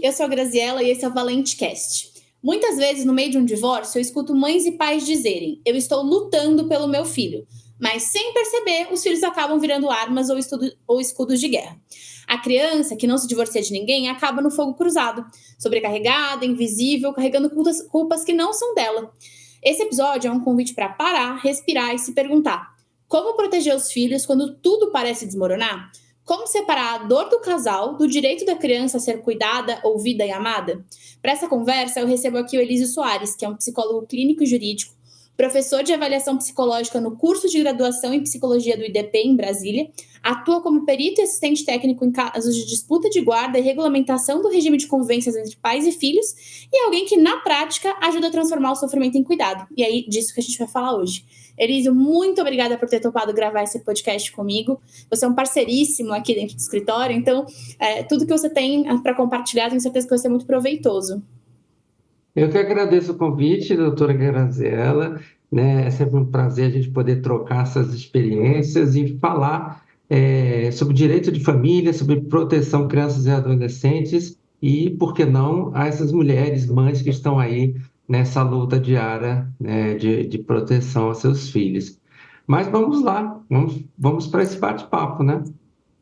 Eu sou a Graziella e esse é o Valente Cast. Muitas vezes, no meio de um divórcio, eu escuto mães e pais dizerem: eu estou lutando pelo meu filho. Mas, sem perceber, os filhos acabam virando armas ou escudos de guerra. A criança, que não se divorcia de ninguém, acaba no fogo cruzado, sobrecarregada, invisível, carregando culpas que não são dela. Esse episódio é um convite para parar, respirar e se perguntar: como proteger os filhos quando tudo parece desmoronar? Como separar a dor do casal do direito da criança a ser cuidada, ouvida e amada? Para essa conversa, eu recebo aqui o Elísio Soares, que é um psicólogo clínico e jurídico, professor de avaliação psicológica no curso de graduação em psicologia do IDP em Brasília, atua como perito e assistente técnico em casos de disputa de guarda e regulamentação do regime de convivências entre pais e filhos, e é alguém que, na prática, ajuda a transformar o sofrimento em cuidado. E é disso que a gente vai falar hoje. Elísio, muito obrigada por ter topado gravar esse podcast comigo. Você é um parceiríssimo aqui dentro do escritório, então tudo que você tem para compartilhar, tenho certeza que vai ser muito proveitoso. Eu que agradeço o convite, doutora Graziella, né? É sempre um prazer a gente poder trocar essas experiências e falar sobre direito de família, sobre proteção de crianças e adolescentes e, por que não, a essas mulheres, mães que estão aí nessa luta diária, né, de proteção aos seus filhos. Mas vamos lá, vamos para esse bate-papo, né?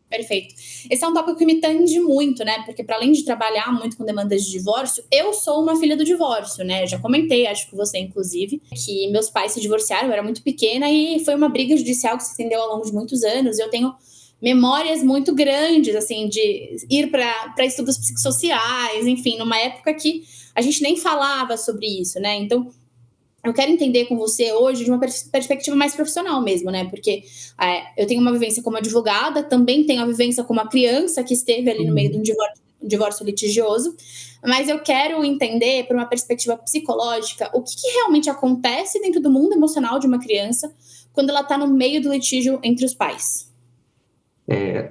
Perfeito. Esse é um tópico que me tange muito, né? Porque para além de trabalhar muito com demandas de divórcio, eu sou uma filha do divórcio, né? Eu já comentei, acho que você, inclusive, que meus pais se divorciaram, eu era muito pequena e foi uma briga judicial que se estendeu ao longo de muitos anos. Eu tenho memórias muito grandes, assim, de ir para estudos psicossociais, enfim, numa época que a gente nem falava sobre isso, né? Então, eu quero entender com você hoje de uma perspectiva mais profissional mesmo, né? Porque eu tenho uma vivência como advogada, também tenho a vivência como uma criança que esteve ali no meio de um divórcio litigioso, mas eu quero entender, por uma perspectiva psicológica, o que realmente acontece dentro do mundo emocional de uma criança quando ela está no meio do litígio entre os pais.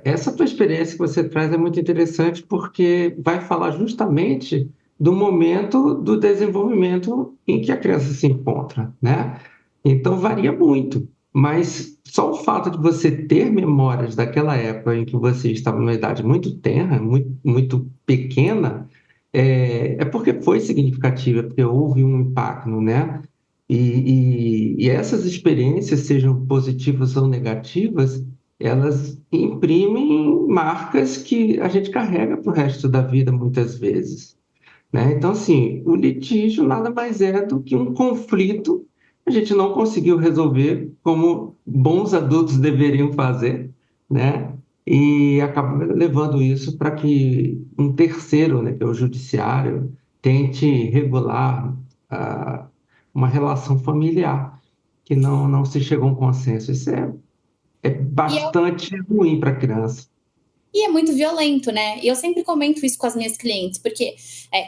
Essa tua experiência que você traz é muito interessante porque vai falar justamente do momento do desenvolvimento em que a criança se encontra, né? Então varia muito, mas só o fato de você ter memórias daquela época em que você estava numa idade muito tenra, muito pequena, é porque foi significativa, porque houve um impacto, né? E essas experiências, sejam positivas ou negativas, elas imprimem marcas que a gente carrega para o resto da vida muitas vezes, né? Então, assim, o litígio nada mais é do que um conflito que a gente não conseguiu resolver como bons adultos deveriam fazer, né? E acaba levando isso para que um terceiro, né, que é o judiciário, tente regular uma relação familiar que não se chegou a um consenso. Isso é E é bastante ruim para a criança. E é muito violento, né? E eu sempre comento isso com as minhas clientes, porque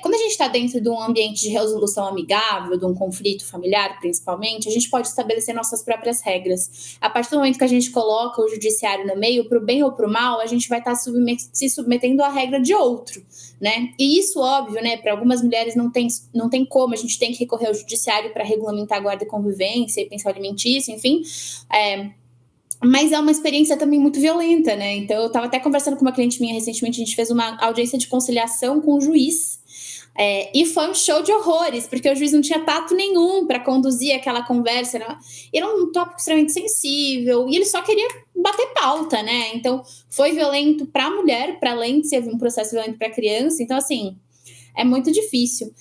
quando a gente está dentro de um ambiente de resolução amigável, de um conflito familiar, principalmente, a gente pode estabelecer nossas próprias regras. A partir do momento que a gente coloca o judiciário no meio, para o bem ou para o mal, a gente vai estar se submetendo à regra de outro, né? E isso, óbvio, né? Para algumas mulheres não tem como, a gente tem que recorrer ao judiciário para regulamentar a guarda e convivência e pensão alimentícia, enfim. Mas é uma experiência também muito violenta, né? Então, eu estava até conversando com uma cliente minha recentemente, a gente fez uma audiência de conciliação com o juiz. E foi um show de horrores, porque o juiz não tinha tato nenhum para conduzir aquela conversa. Era um tópico extremamente sensível e ele só queria bater pauta, né? Então, foi violento para a mulher, para além de ser um processo violento para a criança. Então, assim, é muito difícil.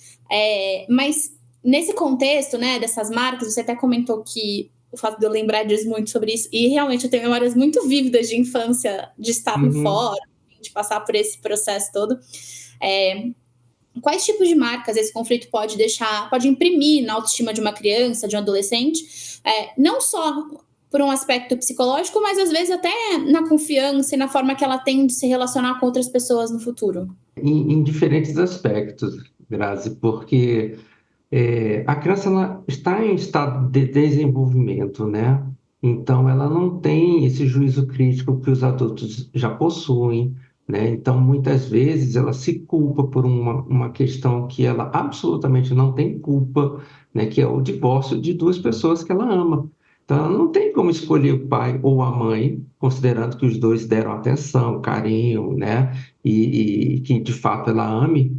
Mas nesse contexto, né, dessas marcas, você até comentou que o fato de eu lembrar diz muito sobre isso, e realmente eu tenho memórias muito vívidas de infância, de estar no Uhum. fórum, de passar por esse processo todo. Quais tipos de marcas esse conflito pode imprimir na autoestima de uma criança, de um adolescente, não só por um aspecto psicológico, mas às vezes até na confiança e na forma que ela tem de se relacionar com outras pessoas no futuro? Em diferentes aspectos, Grazi, porque a criança ela está em estado de desenvolvimento, né? Então, ela não tem esse juízo crítico que os adultos já possuem, né? Então, muitas vezes, ela se culpa por uma questão que ela absolutamente não tem culpa, né? Que é o divórcio de duas pessoas que ela ama. Então, ela não tem como escolher o pai ou a mãe, considerando que os dois deram atenção, carinho, né? E que, de fato, ela ame.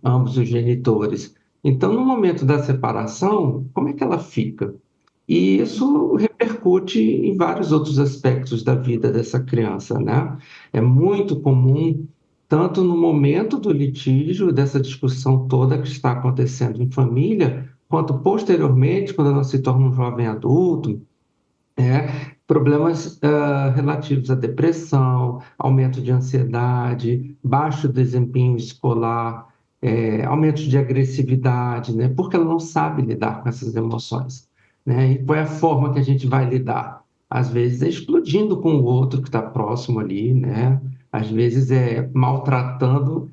ambos os genitores. Então, no momento da separação, como é que ela fica? E isso repercute em vários outros aspectos da vida dessa criança, né? É muito comum, tanto no momento do litígio, dessa discussão toda que está acontecendo em família, quanto posteriormente, quando ela se torna um jovem adulto, problemas relativos à depressão, aumento de ansiedade, baixo desempenho escolar, aumento de agressividade, né? Porque ela não sabe lidar com essas emoções, né? E qual é a forma que a gente vai lidar? Às vezes é explodindo com o outro que está próximo ali, né? Às vezes é maltratando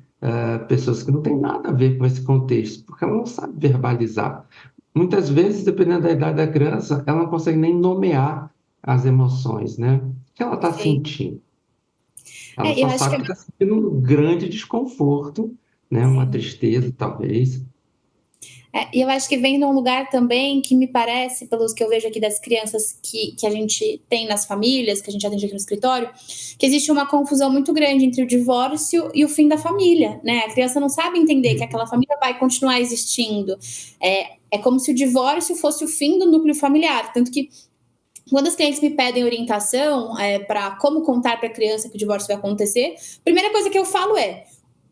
pessoas que não têm nada a ver com esse contexto, porque ela não sabe verbalizar. Muitas vezes, dependendo da idade da criança, ela não consegue nem nomear as emoções, né? O que ela está Sim. sentindo? Ela Eu só acho que sabe é que está sentindo um grande desconforto, né? Uma sim. tristeza, talvez. E eu acho que vem de um lugar também que me parece, pelos que eu vejo aqui das crianças que a gente tem nas famílias, que a gente atende aqui no escritório, que existe uma confusão muito grande entre o divórcio e o fim da família, né? A criança não sabe entender que aquela família vai continuar existindo. É como se o divórcio fosse o fim do núcleo familiar. Tanto que quando os clientes me pedem orientação para como contar para a criança que o divórcio vai acontecer, a primeira coisa que eu falo é: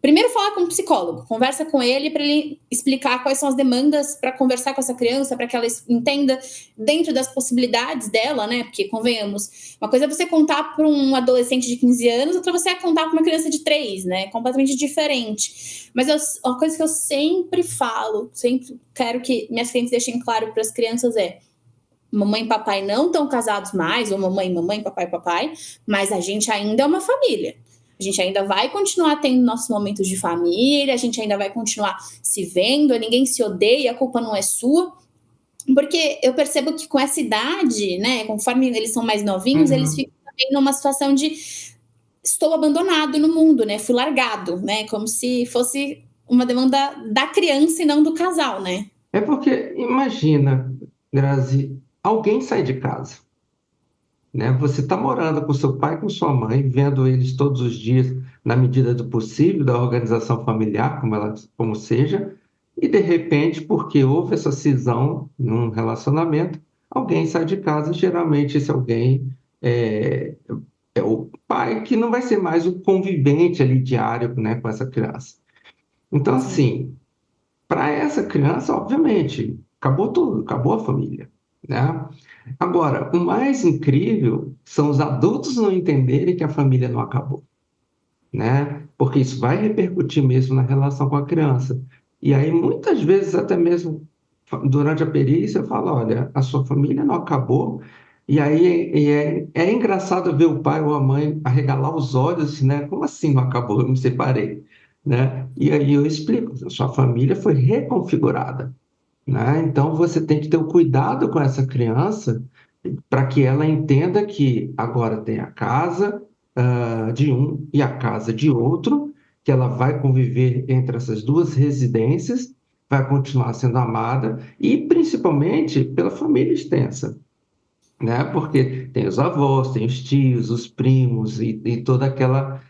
primeiro falar com um psicólogo, conversa com ele para ele explicar quais são as demandas para conversar com essa criança, para que ela entenda dentro das possibilidades dela, né? Porque, convenhamos, uma coisa é você contar para um adolescente de 15 anos, outra você é contar para uma criança de 3, né? Completamente diferente. Mas uma coisa que eu sempre falo, sempre quero que minhas clientes deixem claro para as crianças é: mamãe e papai não estão casados mais, ou mamãe, papai, mas a gente ainda é uma família. A gente ainda vai continuar tendo nossos momentos de família, a gente ainda vai continuar se vendo, ninguém se odeia, a culpa não é sua. Porque eu percebo que com essa idade, né, conforme eles são mais novinhos, eles Uhum. ficam também numa situação de estou abandonado no mundo, né? Fui largado, né? Como se fosse uma demanda da criança e não do casal, né? É porque, imagina, Grazi, alguém sai de casa, né? Você está morando com seu pai e com sua mãe, vendo eles todos os dias, na medida do possível, da organização familiar, como seja, e de repente, porque houve essa cisão num relacionamento, alguém sai de casa, e geralmente esse alguém é, é o pai que não vai ser mais o convivente ali diário, né, com essa criança. Então, Sim. assim, para essa criança, obviamente, acabou tudo, acabou a família, né? Agora, o mais incrível são os adultos não entenderem que a família não acabou, né? Porque isso vai repercutir mesmo na relação com a criança. E aí, muitas vezes, até mesmo durante a perícia, eu falo, olha, a sua família não acabou. E aí é engraçado ver o pai ou a mãe arregalar os olhos, assim, né? Como assim não acabou? Eu me separei, né? E aí eu explico, a sua família foi reconfigurada, né? Então você tem que ter o cuidado com essa criança para que ela entenda que agora tem a casa de um e a casa de outro, que ela vai conviver entre essas duas residências, vai continuar sendo amada e principalmente pela família extensa, né? Porque tem os avós, tem os tios, os primos e toda aquela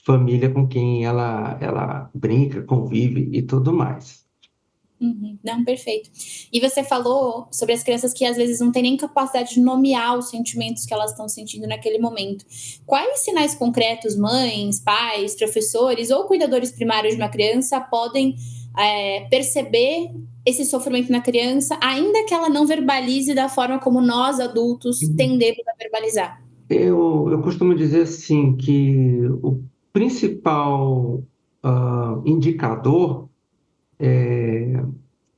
família com quem ela brinca, convive e tudo mais. Uhum. Não, perfeito. E você falou sobre as crianças que às vezes não têm nem capacidade de nomear os sentimentos que elas estão sentindo naquele momento. Quais sinais concretos mães, pais, professores ou cuidadores primários de uma criança podem perceber esse sofrimento na criança, ainda que ela não verbalize da forma como nós adultos tendemos a verbalizar? Eu costumo dizer assim que o principal indicador é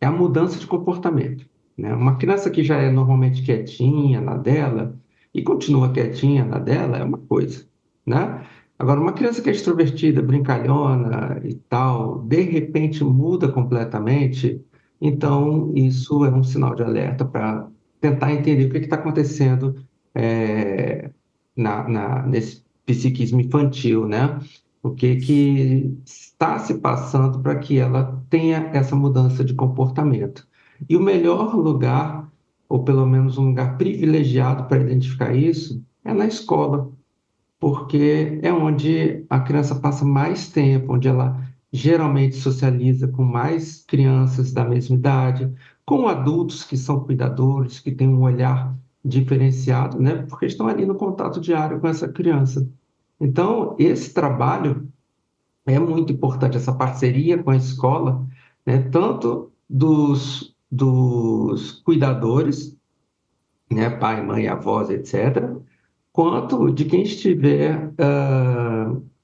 a mudança de comportamento, né? Uma criança que já é normalmente quietinha na dela e continua quietinha na dela é uma coisa, né? Agora, uma criança que é extrovertida, brincalhona e tal, de repente muda completamente, então isso é um sinal de alerta para tentar entender o que está acontecendo é, nesse psiquismo infantil, né? O que que está se passando para que ela tenha essa mudança de comportamento. E o melhor lugar, ou pelo menos um lugar privilegiado para identificar isso, é na escola, porque é onde a criança passa mais tempo, onde ela geralmente socializa com mais crianças da mesma idade, com adultos que são cuidadores, que têm um olhar diferenciado, né? Porque estão ali no contato diário com essa criança. Então, esse trabalho é muito importante, essa parceria com a escola, né? Tanto dos cuidadores, né? Pai, mãe, avós, etc., quanto de quem estiver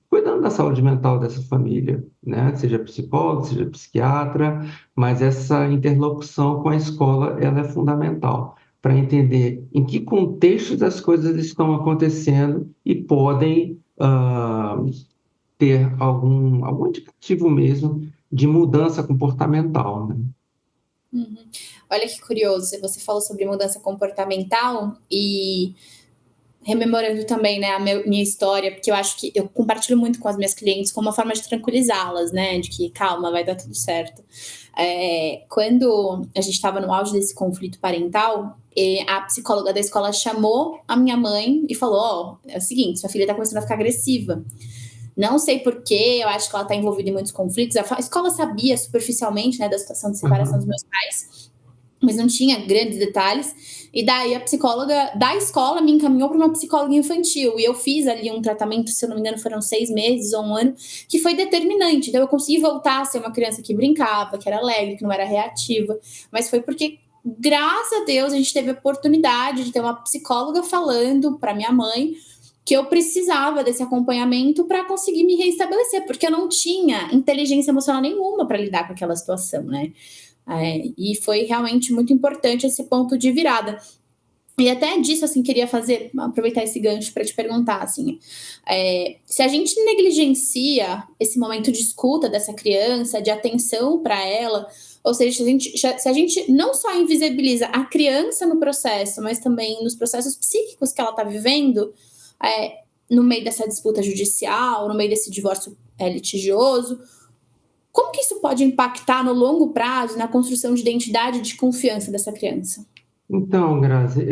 cuidando da saúde mental dessa família, né? Seja psicólogo, seja psiquiatra, mas essa interlocução com a escola, ela é fundamental para entender em que contexto as coisas estão acontecendo e podem ter algum indicativo mesmo de mudança comportamental, né? Uhum. Olha que curioso, você falou sobre mudança comportamental e rememorando também, né, minha história, porque eu acho que eu compartilho muito com as minhas clientes como uma forma de tranquilizá-las, né, de que calma, vai dar tudo certo. Quando a gente estava no auge desse conflito parental, a psicóloga da escola chamou a minha mãe e falou: Ó, é o seguinte, sua filha tá começando a ficar agressiva. Não sei porquê, eu acho que ela está envolvida em muitos conflitos. A escola sabia superficialmente, né, da situação de separação dos Uhum. meus pais, mas não tinha grandes detalhes. E daí a psicóloga da escola me encaminhou para uma psicóloga infantil. E eu fiz ali um tratamento, se eu não me engano, foram 6 meses ou um ano, que foi determinante. Então eu consegui voltar a ser uma criança que brincava, que era alegre, que não era reativa. Mas foi porque, graças a Deus, a gente teve a oportunidade de ter uma psicóloga falando para minha mãe que eu precisava desse acompanhamento para conseguir me reestabelecer, porque eu não tinha inteligência emocional nenhuma para lidar com aquela situação, né? E foi realmente muito importante esse ponto de virada. E até disso, assim, queria aproveitar esse gancho para te perguntar, assim, se a gente negligencia esse momento de escuta dessa criança, de atenção para ela, ou seja, se a gente não só invisibiliza a criança no processo, mas também nos processos psíquicos que ela está vivendo, no meio dessa disputa judicial, no meio desse divórcio litigioso, como que isso pode impactar no longo prazo na construção de identidade e de confiança dessa criança? Então, Grazi,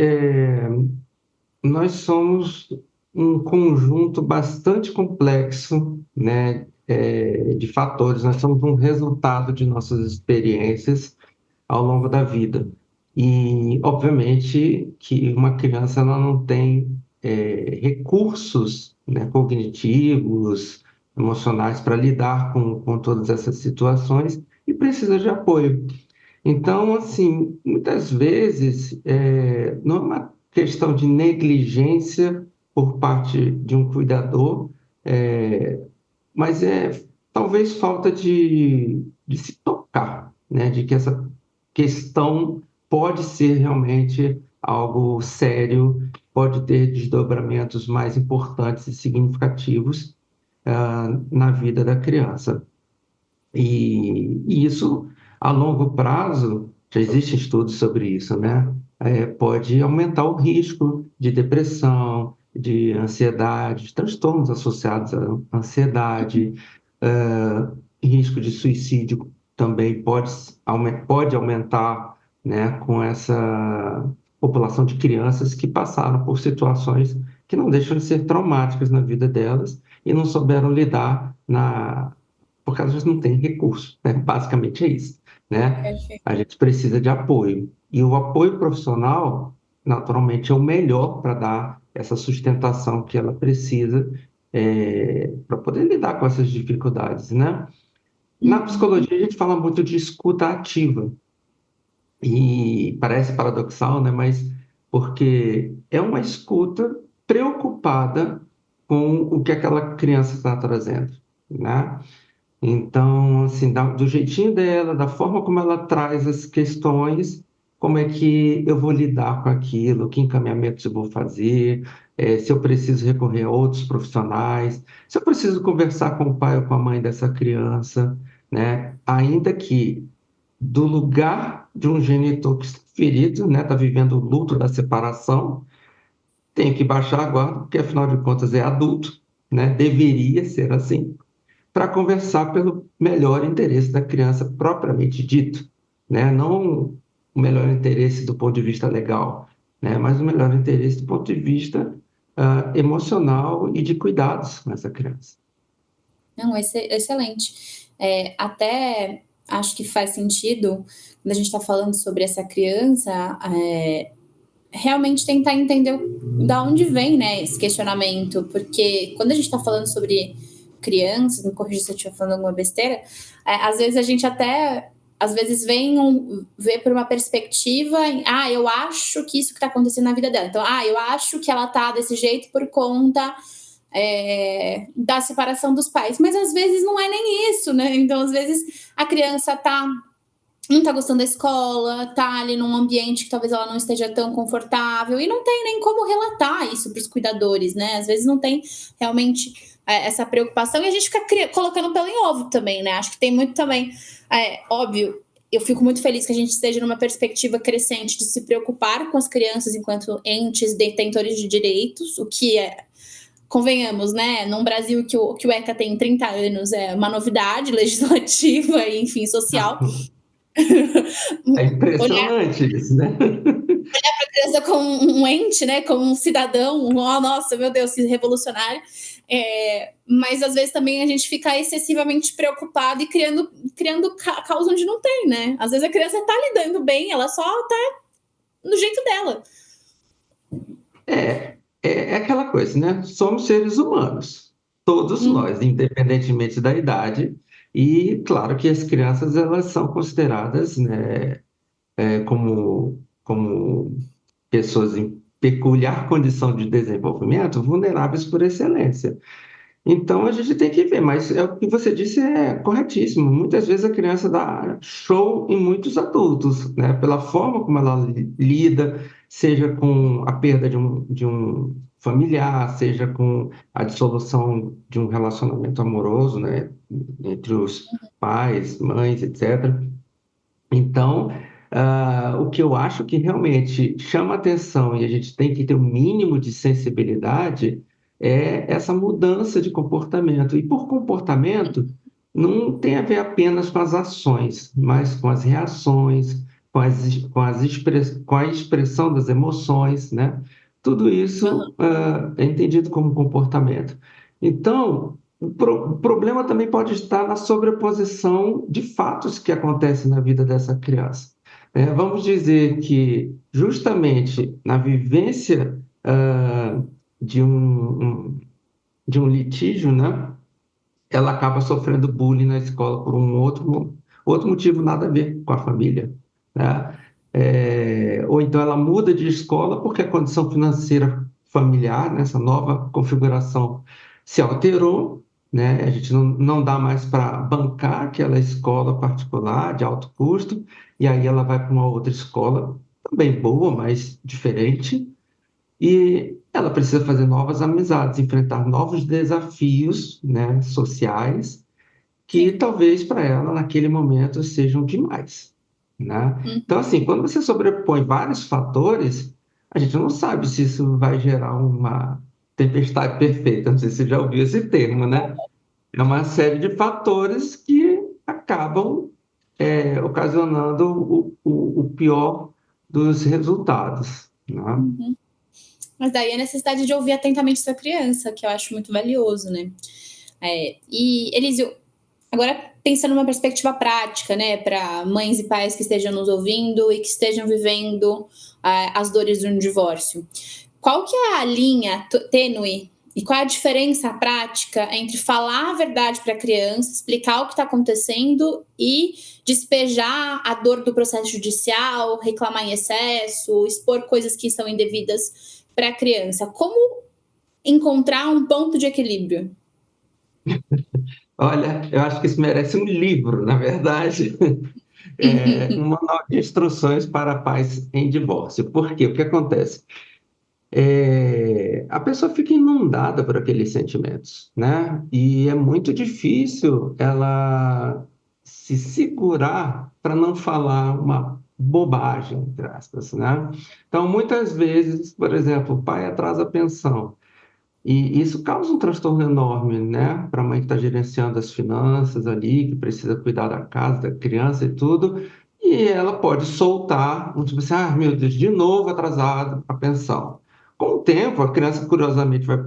nós somos um conjunto bastante complexo, né, de fatores. Nós somos um resultado de nossas experiências ao longo da vida. E, obviamente, que uma criança ela não tem recursos, né, cognitivos, emocionais para lidar com todas essas situações e precisa de apoio. Então, assim, muitas vezes não é uma questão de negligência por parte de um cuidador, mas é talvez falta de se tocar, né? De que essa questão pode ser realmente algo sério, pode ter desdobramentos mais importantes e significativos na vida da criança. E isso, a longo prazo, já existem estudos sobre isso, né? Pode aumentar o risco de depressão, de ansiedade, de transtornos associados à ansiedade, risco de suicídio também pode aumentar, né, com essa população de crianças que passaram por situações que não deixam de ser traumáticas na vida delas e não souberam lidar porque às vezes não tem recurso, né? Basicamente é isso, né? Perfeito. A gente precisa de apoio. E o apoio profissional, naturalmente, é o melhor para dar essa sustentação que ela precisa para poder lidar com essas dificuldades, né? Na Uhum. psicologia, a gente fala muito de escuta ativa. E parece paradoxal, né? Mas porque é uma escuta preocupada com o que aquela criança está trazendo, né? Então, assim, do jeitinho dela, da forma como ela traz as questões, como é que eu vou lidar com aquilo, que encaminhamentos eu vou fazer, se eu preciso recorrer a outros profissionais, se eu preciso conversar com o pai ou com a mãe dessa criança, né? Ainda que do lugar de um genitor que está ferido, né? Está vivendo o luto da separação, tenho que baixar a guarda, porque afinal de contas é adulto, né? Deveria ser assim para conversar pelo melhor interesse da criança propriamente dito, né? Não o melhor interesse do ponto de vista legal, né? Mas o melhor interesse do ponto de vista emocional e de cuidados com essa criança. Não, excelente. Até acho que faz sentido, quando a gente está falando sobre essa criança, realmente tentar entender da onde vem, né, esse questionamento, porque quando a gente está falando sobre crianças, me corrija se eu estiver falando alguma besteira, às vezes a gente até às vezes vê por uma perspectiva eu acho que isso que está acontecendo na vida dela. Então, eu acho que ela tá desse jeito por conta da separação dos pais. Mas às vezes não é nem isso, né? Então, às vezes, a criança não tá gostando da escola, tá ali num ambiente que talvez ela não esteja tão confortável e não tem nem como relatar isso para os cuidadores, né? Às vezes não tem realmente essa preocupação e a gente fica colocando pelo em ovo também, né? Acho que tem muito também, óbvio. Eu fico muito feliz que a gente esteja numa perspectiva crescente de se preocupar com as crianças enquanto entes detentores de direitos, o que convenhamos, né? Num Brasil que o ECA tem 30 anos, é uma novidade legislativa e, enfim, social. É Olhar impressionante isso, né? a criança como um ente, né? Como um cidadão, nossa, meu Deus, que revolucionário. Mas às vezes também a gente fica excessivamente preocupado e criando causa onde não tem, né? Às vezes a criança tá lidando bem, ela só tá do jeito dela. É aquela coisa, né? Somos seres humanos, todos nós, independentemente da idade, e claro que as crianças elas são consideradas, né, como pessoas em peculiar condição de desenvolvimento, vulneráveis por excelência. Então a gente tem que ver, mas o que você disse é corretíssimo. Muitas vezes a criança dá show em muitos adultos, né? Pela forma como ela lida, seja com a perda de um familiar, seja com a dissolução de um relacionamento amoroso, né? Entre os pais, mães, etc. Então, o que eu acho que realmente chama atenção e a gente tem que ter um mínimo de sensibilidade é essa mudança de comportamento. E por comportamento, não tem a ver apenas com as ações, mas com as reações, com a expressão das emoções, né? Tudo isso, é entendido como comportamento. Então, o problema também pode estar na sobreposição de fatos que acontecem na vida dessa criança. Vamos dizer que, justamente na vivência de de um litígio, né, ela acaba sofrendo bullying na escola por um outro motivo nada a ver com a família, né? Ou então ela muda de escola porque a condição financeira familiar, nessa nova configuração, se alterou, né? A gente não dá mais para bancar aquela escola particular de alto custo, e aí ela vai para uma outra escola, também boa, mas diferente, e ela precisa fazer novas amizades, enfrentar novos desafios, né, sociais, que Sim. talvez para ela, naquele momento, sejam demais, né? Então, assim, quando você sobrepõe vários fatores, a gente não sabe se isso vai gerar uma tempestade perfeita. Não sei se você já ouviu esse termo, né? É uma série de fatores que acabam ocasionando o pior dos resultados, né? Mas daí a necessidade de ouvir atentamente sua criança, que eu acho muito valioso, né? E Elísio, agora pensando numa perspectiva prática, né, para mães e pais que estejam nos ouvindo e que estejam vivendo as dores de um divórcio, qual que é a linha tênue e qual é a diferença prática entre falar a verdade para a criança, explicar o que está acontecendo e despejar a dor do processo judicial, reclamar em excesso, expor coisas que são indevidas para a criança? Como encontrar um ponto de equilíbrio? Olha, eu acho que isso merece um livro, na verdade, um manual de instruções para pais em divórcio. Por quê? O que acontece? A pessoa fica inundada por aqueles sentimentos, né? E é muito difícil ela se segurar para não falar uma bobagem, entre aspas, né? Então, muitas vezes, por exemplo, o pai atrasa a pensão. E isso causa um transtorno enorme, né? Para a mãe que está gerenciando as finanças ali, que precisa cuidar da casa, da criança e tudo. E ela pode soltar, tipo assim, meu Deus, de novo atrasado a pensão. Com o tempo, a criança curiosamente vai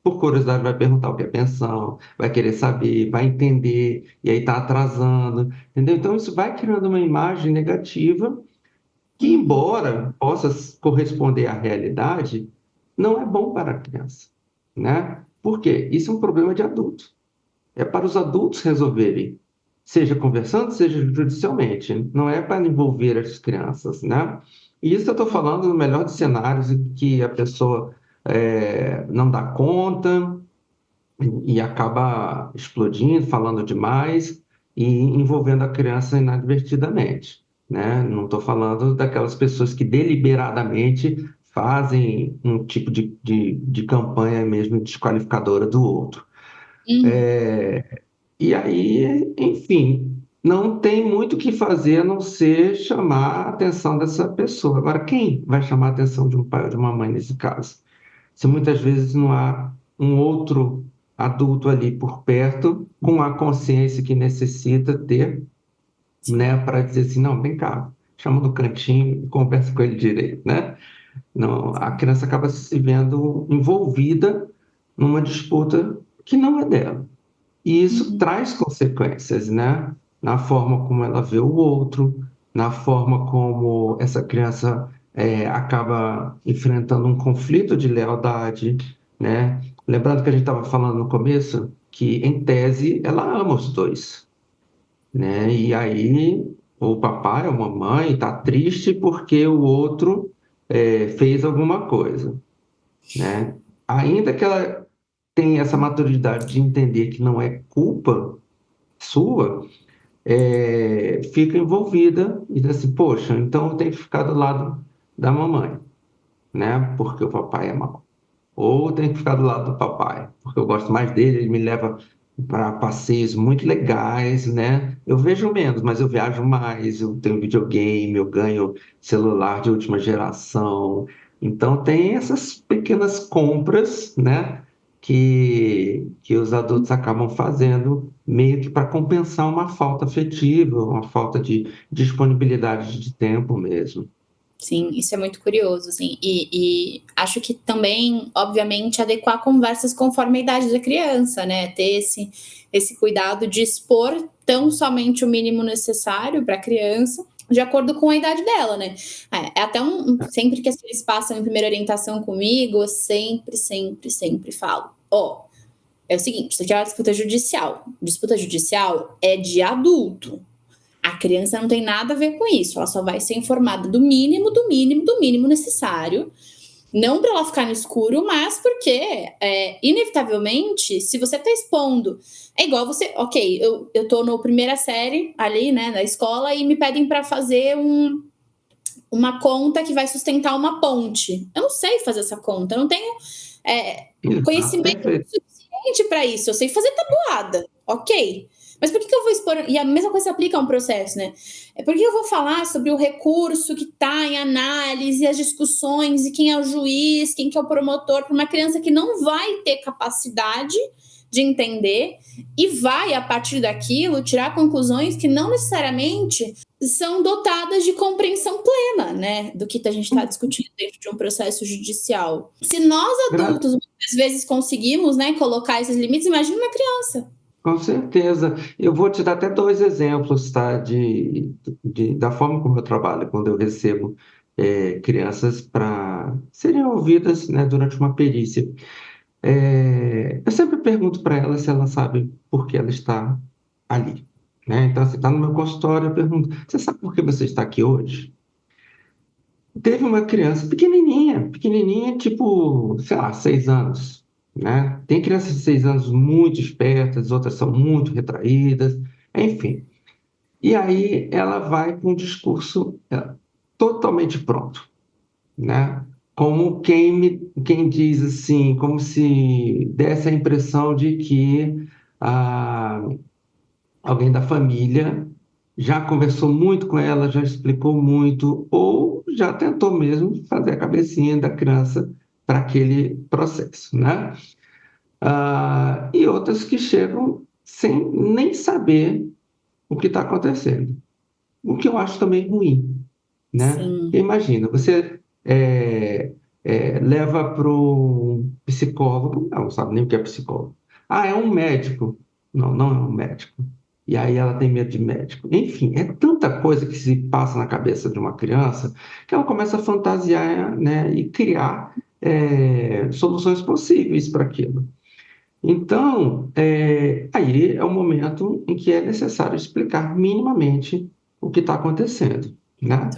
por curiosidade, vai perguntar o que é pensão, vai querer saber, vai entender, e aí está atrasando, entendeu? Então, isso vai criando uma imagem negativa que, Uhum, embora possa corresponder à realidade, não é bom para a criança, né? Por quê? Isso é um problema de adulto. É para os adultos resolverem, seja conversando, seja judicialmente. Não é para envolver as crianças, né? E isso eu estou falando no melhor dos cenários, em que a pessoa não dá conta e acaba explodindo, falando demais e envolvendo a criança inadvertidamente, né? Não estou falando daquelas pessoas que deliberadamente fazem um tipo de campanha mesmo desqualificadora do outro. uhum, E aí, enfim, não tem muito o que fazer a não ser chamar a atenção dessa pessoa. Agora, quem vai chamar a atenção de um pai ou de uma mãe nesse caso? Se muitas vezes não há um outro adulto ali por perto com a consciência que necessita ter, né, sim. para dizer assim, não, vem cá, chama do cantinho e conversa com ele direito, né? Não, a criança acaba se vendo envolvida numa disputa que não é dela. E isso Uhum. traz consequências, né? Na forma como ela vê o outro, na forma como essa criança acaba enfrentando um conflito de lealdade, né? Lembrando que a gente estava falando no começo que, em tese, ela ama os dois, né? E aí o papai ou a mamãe está triste porque o outro fez alguma coisa, né? Ainda que ela tenha essa maturidade de entender que não é culpa sua, fica envolvida e diz assim, poxa, então eu tenho que ficar do lado da mamãe, né? Porque o papai é mau. Ou eu tenho que ficar do lado do papai, porque eu gosto mais dele, ele me leva para passeios muito legais, né? Eu vejo menos, mas eu viajo mais, eu tenho videogame, eu ganho celular de última geração. Então tem essas pequenas compras, né? Que os adultos acabam fazendo meio que para compensar uma falta afetiva, uma falta de disponibilidade de tempo mesmo. Sim, isso é muito curioso, assim, e acho que também, obviamente, adequar conversas conforme a idade da criança, né, ter esse cuidado de expor tão somente o mínimo necessário para a criança, de acordo com a idade dela, né. É até sempre que eles passam em primeira orientação comigo, eu sempre, sempre, sempre falo: "Ó, é o seguinte, isso aqui é uma disputa judicial é de adulto, a criança não tem nada a ver com isso, ela só vai ser informada do mínimo, do mínimo, do mínimo necessário. Não para ela ficar no escuro, mas porque, inevitavelmente, se você está expondo. É igual você. Ok, eu tô na primeira série ali, né, na escola, e me pedem para fazer uma conta que vai sustentar uma ponte. Eu não sei fazer essa conta, eu não tenho Exato, conhecimento perfeito. suficiente para isso. Eu sei fazer tabuada, ok. Mas por que eu vou expor? E a mesma coisa se aplica a um processo, né? Por que eu vou falar sobre o recurso que está em análise, as discussões, e quem é o juiz, quem que é o promotor, para uma criança que não vai ter capacidade de entender e vai, a partir daquilo, tirar conclusões que não necessariamente são dotadas de compreensão plena, né, do que a gente está discutindo dentro de um processo judicial. Se nós Gra- adultos muitas vezes conseguimos, né, colocar esses limites, imagina uma criança. Com certeza. Eu vou te dar até dois exemplos, tá? Da forma como eu trabalho, quando eu recebo crianças para serem ouvidas, né, durante uma perícia. Eu sempre pergunto para ela se ela sabe por que ela está ali, né? Então, você está no meu consultório, eu pergunto, você sabe por que você está aqui hoje? Teve uma criança pequenininha, pequenininha, tipo, sei lá, 6 anos, né? Tem crianças de 6 anos muito espertas, outras são muito retraídas, enfim. E aí ela vai com um discurso totalmente pronto, né? Como quem diz assim, como se desse a impressão de que ah, alguém da família já conversou muito com ela, já explicou muito, ou já tentou mesmo fazer a cabecinha da criança para aquele processo, né? E outras que chegam sem nem saber o que está acontecendo, o que eu acho também ruim, né? Sim. Imagina, você leva para um Psicólogo, não sabe nem o que é psicólogo. Ah, é um médico. Não, não é um médico. E aí ela tem medo de médico. Enfim, é tanta coisa que se passa na cabeça de uma criança que ela começa a fantasiar, né, e criar soluções possíveis para aquilo. Então, aí é o momento em que é necessário explicar minimamente o que está acontecendo, né?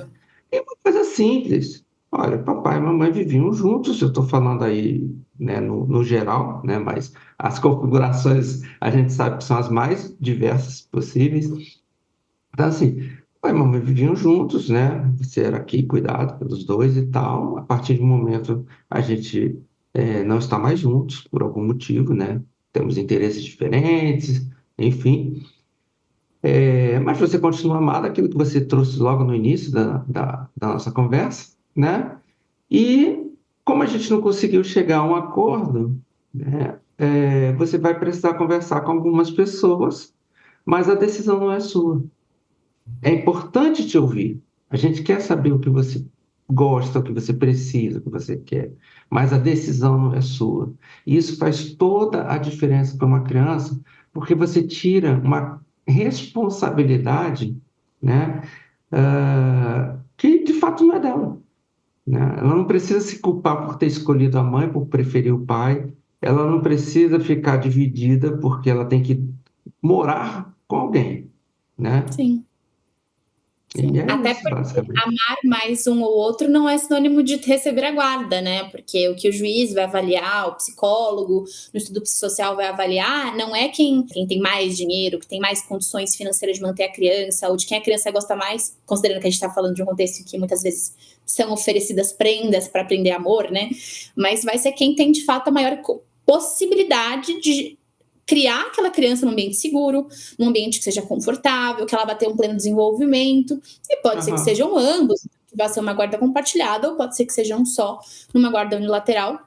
E uma coisa simples. Olha, papai e mamãe viviam juntos, eu estou falando aí, né, no geral, né, mas as configurações a gente sabe que são as mais diversas possíveis. Então, assim, pai e mamãe viviam juntos, né? Você era aqui, cuidado pelos dois e tal. A partir de um momento, a gente não está mais juntos por algum motivo, né? Temos interesses diferentes, enfim. Mas você continua amado, aquilo que você trouxe logo no início da nossa conversa, né? E como a gente não conseguiu chegar a um acordo, né? Você vai precisar conversar com algumas pessoas, mas a decisão não é sua. É importante te ouvir. A gente quer saber o que você gosta, o que você precisa, o que você quer, mas a decisão não é sua. E isso faz toda a diferença para uma criança, porque você tira uma responsabilidade, né, que de fato não é dela, né? Ela não precisa se culpar por ter escolhido a mãe, por preferir o pai. Ela não precisa ficar dividida porque ela tem que morar com alguém, né? Sim. E Sim, é até isso, porque basicamente. amar mais um ou outro não é sinônimo de receber a guarda, né? Porque o que o juiz vai avaliar, o psicólogo no estudo psicossocial vai avaliar, não é quem tem mais dinheiro, que tem mais condições financeiras de manter a criança, ou de quem a criança gosta mais, considerando que a gente está falando de um contexto em que muitas vezes são oferecidas prendas para aprender amor, né? Mas vai ser quem tem de fato a maior possibilidade de criar aquela criança num ambiente seguro, num ambiente que seja confortável, que ela vai ter um pleno desenvolvimento, e pode ser que Aham. sejam ambos, que vai ser uma guarda compartilhada, ou pode ser que sejam só numa guarda unilateral,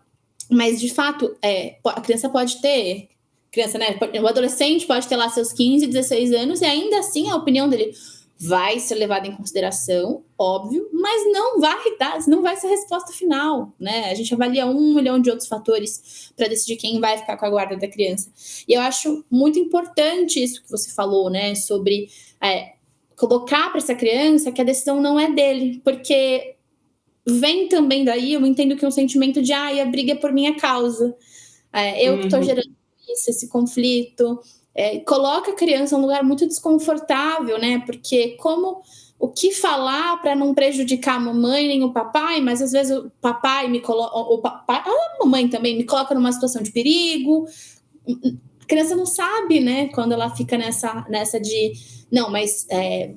mas de fato, a criança pode ter, criança, né, o adolescente pode ter lá seus 15, 16 anos, e ainda assim a opinião dele vai ser levada em consideração, óbvio, mas não vai ser a resposta final, né? A gente avalia 1 milhão de outros fatores para decidir quem vai ficar com a guarda da criança. E eu acho muito importante isso que você falou, né? Sobre colocar para essa criança que a decisão não é dele, porque vem também daí, eu entendo que um sentimento de a briga é por minha causa. Eu que estou gerando Uhum. isso, esse conflito. Coloca a criança num lugar muito desconfortável, né? Porque como o que falar para não prejudicar a mamãe nem o papai, mas às vezes o papai me coloca, o papai, a mamãe também me coloca numa situação de perigo. A criança não sabe, né? Quando ela fica nessa de não, mas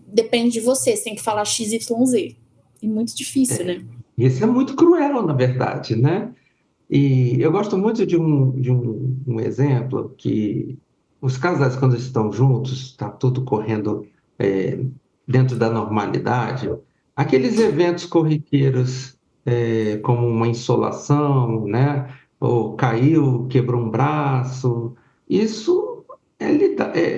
depende de você, você tem que falar XYZ. É muito difícil, né? Isso é muito cruel, na verdade, né? E eu gosto muito de um exemplo que os casais, quando estão juntos, está tudo correndo é, dentro da normalidade, aqueles eventos corriqueiros, como uma insolação, né? Ou caiu, quebrou um braço, isso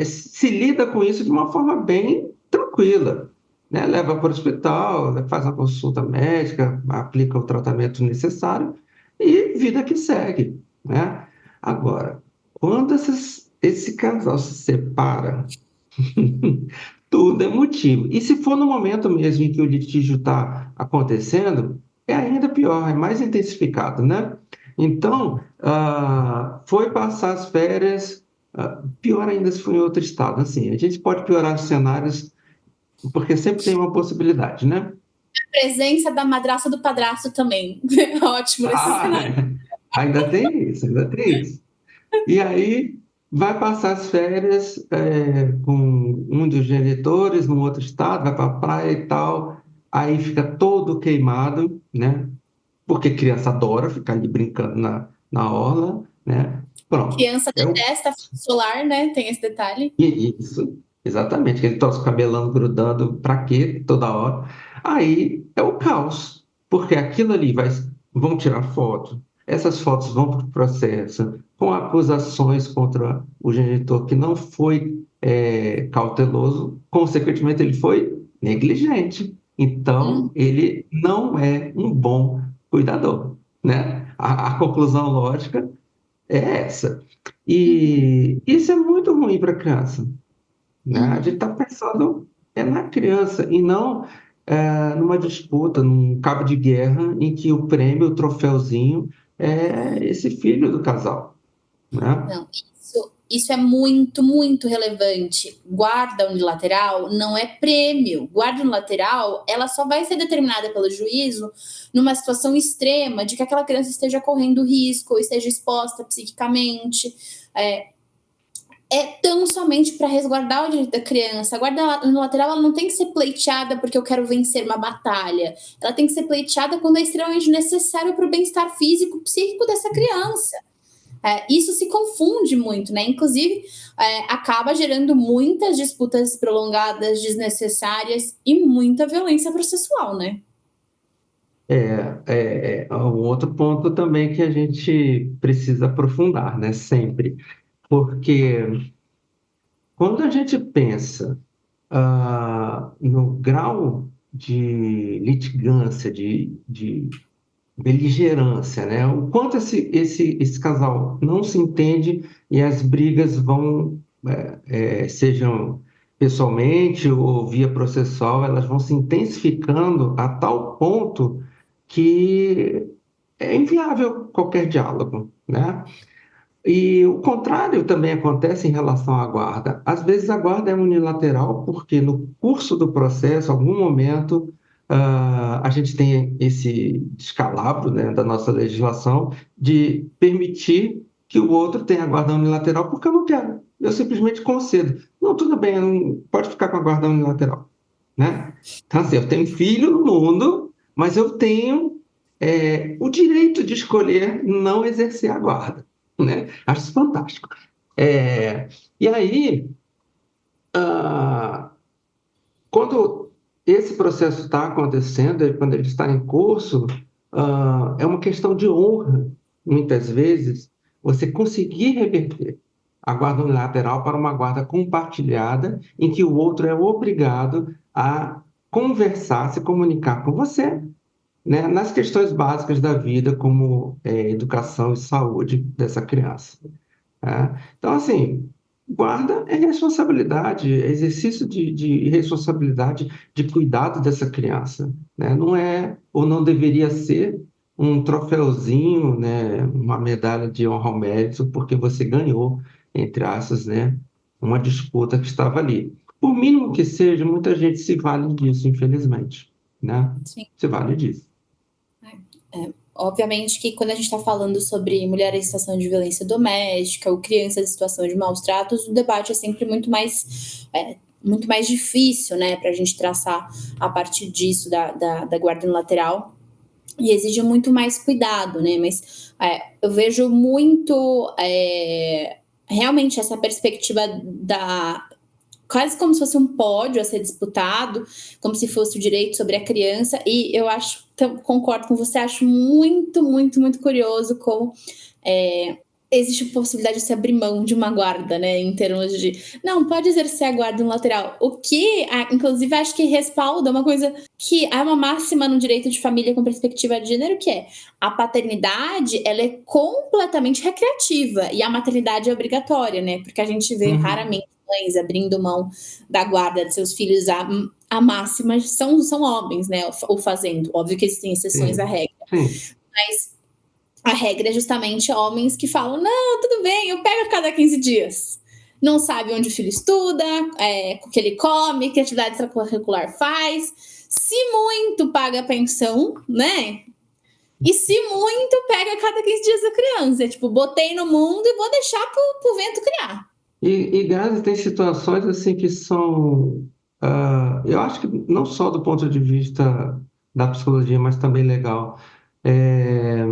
se lida com isso de uma forma bem tranquila, né? Leva para o hospital, faz uma consulta médica, aplica o tratamento necessário e vida que segue, né? Agora, quando esse casal se separa, tudo é motivo. E se for no momento mesmo em que o litígio está acontecendo, é ainda pior, é mais intensificado, né? Então, foi passar as férias, pior ainda se for em outro estado. Assim, a gente pode piorar os cenários, porque sempre tem uma possibilidade, né? A presença da madraça do padrasto também. Ótimo nesse Ah, cenário. ainda tem isso, ainda tem isso. E aí vai passar as férias com um dos genitores no outro estado, vai para a praia e tal, aí fica todo queimado, né? Porque criança adora ficar ali brincando na orla, né? Pronto. Criança detesta solar, né? Tem esse detalhe. Isso, exatamente. Aquele troço cabelando, grudando, para quê? Toda hora. Aí é o caos, porque aquilo ali vão tirar foto, essas fotos vão para o processo, com acusações contra o genitor que não foi cauteloso, consequentemente, ele foi negligente. Então, Hum, ele não é um bom cuidador, né? A conclusão lógica é essa. Uhum, E isso é muito ruim para a criança, né? A gente uhum. está pensando na criança e não numa disputa, num cabo de guerra em que o prêmio, o troféuzinho, é esse filho do casal, né? Não, isso é muito, muito relevante. Guarda unilateral não é prêmio. Guarda unilateral, ela só vai ser determinada pelo juízo numa situação extrema de que aquela criança esteja correndo risco ou esteja exposta psiquicamente. É, é tão somente para resguardar o direito da criança. A guarda unilateral ela não tem que ser pleiteada porque eu quero vencer uma batalha. Ela tem que ser pleiteada quando é extremamente necessário para o bem-estar físico e psíquico dessa criança. Isso se confunde muito, né? Inclusive, acaba gerando muitas disputas prolongadas, desnecessárias e muita violência processual, né? Um outro ponto também que a gente precisa aprofundar, né? Sempre. Porque quando a gente pensa no grau de litigância, de beligerância, né? O quanto esse casal não se entende e as brigas vão, sejam pessoalmente ou via processual, elas vão se intensificando a tal ponto que é inviável qualquer diálogo, né? E o contrário também acontece em relação à guarda. Às vezes a guarda é unilateral, porque no curso do processo, em algum momento, a gente tem esse descalabro, né, da nossa legislação de permitir que o outro tenha a guarda unilateral, porque eu não quero. Eu simplesmente concedo. Não, tudo bem, pode ficar com a guarda unilateral, né? Então, assim, eu tenho filho no mundo, mas eu tenho o direito de escolher não exercer a guarda, né? Acho isso fantástico. É, e aí, ah, quando esse processo está acontecendo, quando ele está em curso, é uma questão de honra, muitas vezes, você conseguir reverter a guarda unilateral para uma guarda compartilhada, em que o outro é obrigado a conversar, se comunicar com você, né, nas questões básicas da vida, como educação e saúde dessa criança. Tá? Então, assim, guarda é responsabilidade, é exercício de responsabilidade de cuidado dessa criança, né? Não é, ou não deveria ser, um troféuzinho, né? Uma medalha de honra ao mérito, porque você ganhou, entre aspas, né? Uma disputa que estava ali. Por mínimo que seja, muita gente se vale disso, infelizmente, né? Sim. Se vale disso. Obviamente que quando a gente está falando sobre mulheres em situação de violência doméstica ou crianças em situação de maus tratos, o debate é sempre muito mais difícil, né, para a gente traçar a partir disso da guarda unilateral e exige muito mais cuidado, né? Mas eu vejo muito realmente essa perspectiva da quase como se fosse um pódio a ser disputado, como se fosse o direito sobre a criança, e eu acho, concordo com você, acho muito, muito, muito curioso como é, existe a possibilidade de se abrir mão de uma guarda, né, em termos de, não, pode exercer a guarda no lateral, o que, inclusive, acho que respalda uma coisa que é uma máxima no direito de família com perspectiva de gênero, que é a paternidade, ela é completamente recreativa, e a maternidade é obrigatória, né, porque a gente vê Uhum. raramente mães abrindo mão da guarda de seus filhos a máxima são homens, né? Ou fazendo. Óbvio que existem exceções à Sim, regra. sim, Mas a regra é justamente homens que falam: não, tudo bem, eu pego a cada 15 dias. Não sabe onde o filho estuda, o que ele come, que atividade extracurricular faz. Se muito, paga a pensão, né? E se muito, pega a cada 15 dias a criança. É tipo, botei no mundo e vou deixar pro vento criar. e Grazi, tem situações assim que são, eu acho que não só do ponto de vista da psicologia, mas também legal. É,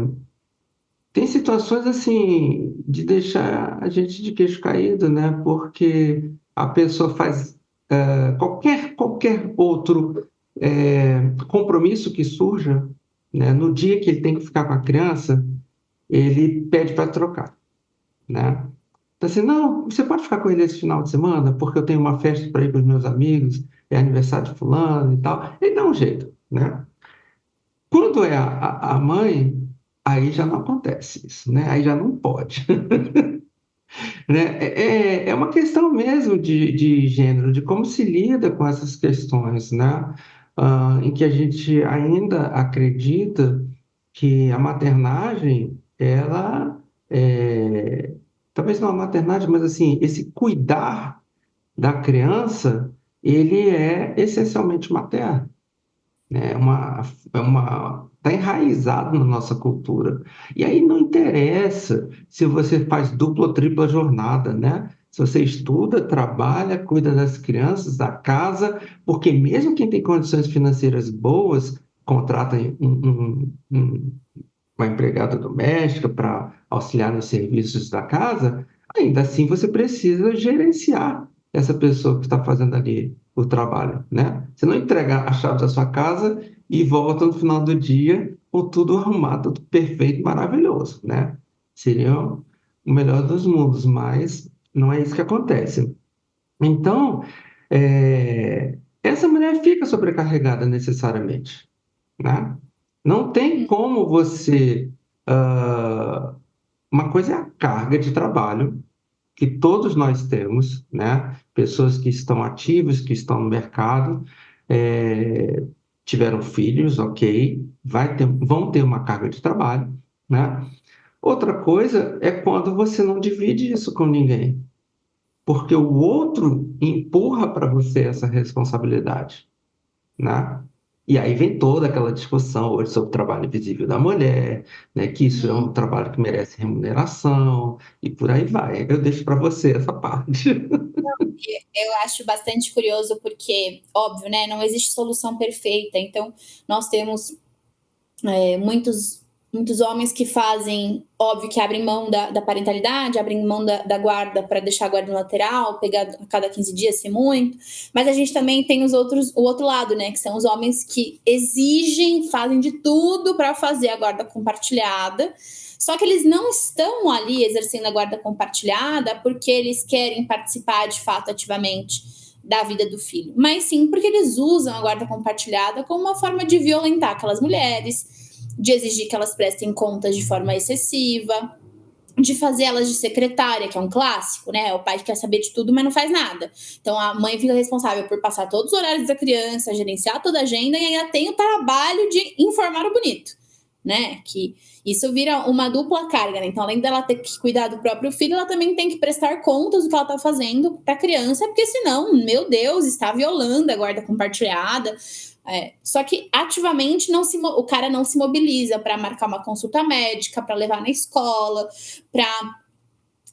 tem situações assim de deixar a gente de queixo caído, né? Porque a pessoa faz qualquer outro compromisso que surja, né? No dia que ele tem que ficar com a criança, ele pede para trocar, né? Então, assim, não, você pode ficar com ele esse final de semana, porque eu tenho uma festa para ir com os meus amigos, é aniversário de fulano e tal. Ele dá um jeito, né? Quando é a mãe, aí já não acontece isso, né? Aí já não pode, né? É uma questão mesmo de gênero, de como se lida com essas questões, né? Em que a gente ainda acredita que a maternagem, ela talvez não a maternagem, mas assim, esse cuidar da criança, ele é essencialmente materno, né? Tá enraizado na nossa cultura. E aí não interessa se você faz dupla ou tripla jornada, né? Se você estuda, trabalha, cuida das crianças, da casa, porque mesmo quem tem condições financeiras boas, contrata uma empregada doméstica para auxiliar nos serviços da casa, ainda assim você precisa gerenciar essa pessoa que está fazendo ali o trabalho, né? Você não entrega a chave da sua casa e volta no final do dia com tudo arrumado, tudo perfeito, maravilhoso, né? Seria o melhor dos mundos, mas não é isso que acontece. Então, essa mulher fica sobrecarregada necessariamente, né? Não tem como você. ah, uma coisa é a carga de trabalho que todos nós temos, né? Pessoas que estão ativas, que estão no mercado, é, tiveram filhos, ok, vão ter uma carga de trabalho, né? Outra coisa é quando você não divide isso com ninguém, porque o outro empurra para você essa responsabilidade, né? E aí vem toda aquela discussão hoje sobre o trabalho invisível da mulher, né? Que isso é um trabalho que merece remuneração e por aí vai. Eu deixo para você essa parte. Eu acho bastante curioso porque, óbvio, né, não existe solução perfeita. Então, nós temos muitos homens que fazem, óbvio, que abrem mão da parentalidade, abrem mão da guarda para deixar a guarda no lateral, pegar a cada 15 dias, se muito. Mas a gente também tem o outro lado, né? Que são os homens que exigem, fazem de tudo para fazer a guarda compartilhada. Só que eles não estão ali exercendo a guarda compartilhada porque eles querem participar de fato ativamente da vida do filho, mas sim porque eles usam a guarda compartilhada como uma forma de violentar aquelas mulheres, de exigir que elas prestem contas de forma excessiva, de fazer elas de secretária, que é um clássico, né? O pai quer saber de tudo, mas não faz nada. Então a mãe fica responsável por passar todos os horários da criança, gerenciar toda a agenda e ainda tem o trabalho de informar o bonito, né? Que isso vira uma dupla carga, né? Então, além dela ter que cuidar do próprio filho, ela também tem que prestar contas do que ela tá fazendo para a criança, porque senão, meu Deus, está violando a guarda compartilhada. Só que ativamente o cara não se mobiliza para marcar uma consulta médica, para levar na escola, para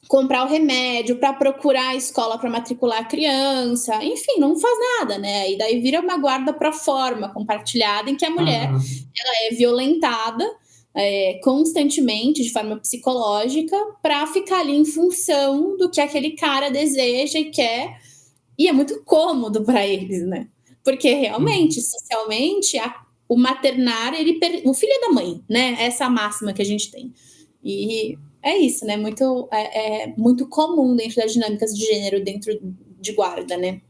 comprar o remédio, para procurar a escola para matricular a criança, enfim, não faz nada, né? E daí vira uma guarda pro forma compartilhada em que a mulher Uhum. ela é violentada constantemente de forma psicológica para ficar ali em função do que aquele cara deseja e quer, e é muito cômodo para eles, né? Porque realmente, Uhum. socialmente, o maternar, o filho é da mãe, né? Essa máxima que a gente tem. E é isso, né? É muito comum dentro das dinâmicas de gênero, dentro de guarda, né?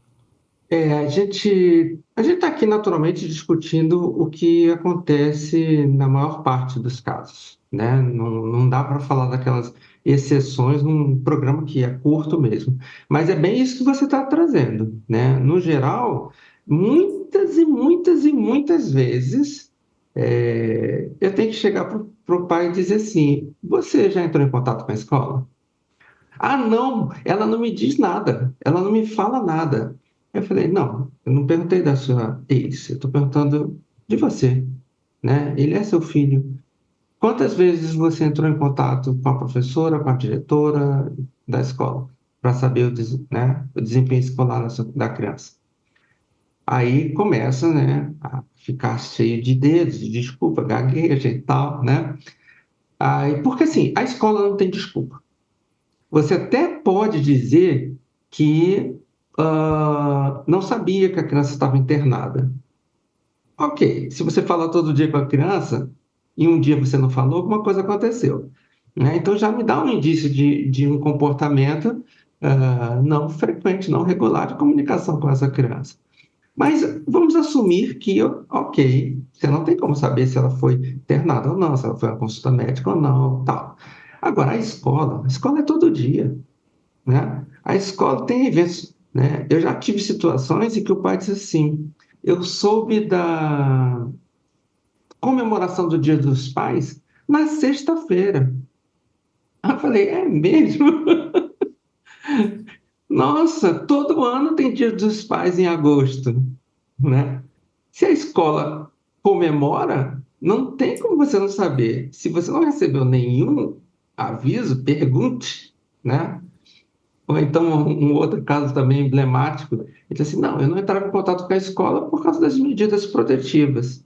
A gente está aqui naturalmente discutindo o que acontece na maior parte dos casos, né? Não dá para falar daquelas exceções num programa que é curto mesmo. Mas é bem isso que você está trazendo, né? No geral, muitas e muitas e muitas vezes eu tenho que chegar para o pai e dizer assim: você já entrou em contato com a escola? Ah, não, ela não me diz nada, ela não me fala nada. Eu falei, não, eu não perguntei da sua ex, eu estou perguntando de você, né? Ele é seu filho. Quantas vezes você entrou em contato com a professora, com a diretora da escola, para saber né, o desempenho escolar da criança? Aí começa, né, a ficar cheio de dedos, de desculpa, gagueja e tal, né? Aí, porque assim, a escola não tem desculpa. Você até pode dizer que não sabia que a criança estava internada. Ok, se você fala todo dia com a criança e um dia você não falou, alguma coisa aconteceu, né? Então já me dá um indício de um comportamento não frequente, não regular de comunicação com essa criança. Mas vamos assumir que, ok, você não tem como saber se ela foi internada ou não, se ela foi a consulta médica ou não, tal. Agora, a escola é todo dia, né? A escola tem eventos, né? Eu já tive situações em que o pai disse assim, eu soube da comemoração do Dia dos Pais na sexta-feira. Aí eu falei, é mesmo? Nossa, todo ano tem Dia dos Pais em agosto, né? Se a escola comemora, não tem como você não saber. Se você não recebeu nenhum aviso, pergunte, né? Ou então, um outro caso também emblemático, ele disse assim, não, eu não entrava em contato com a escola por causa das medidas protetivas.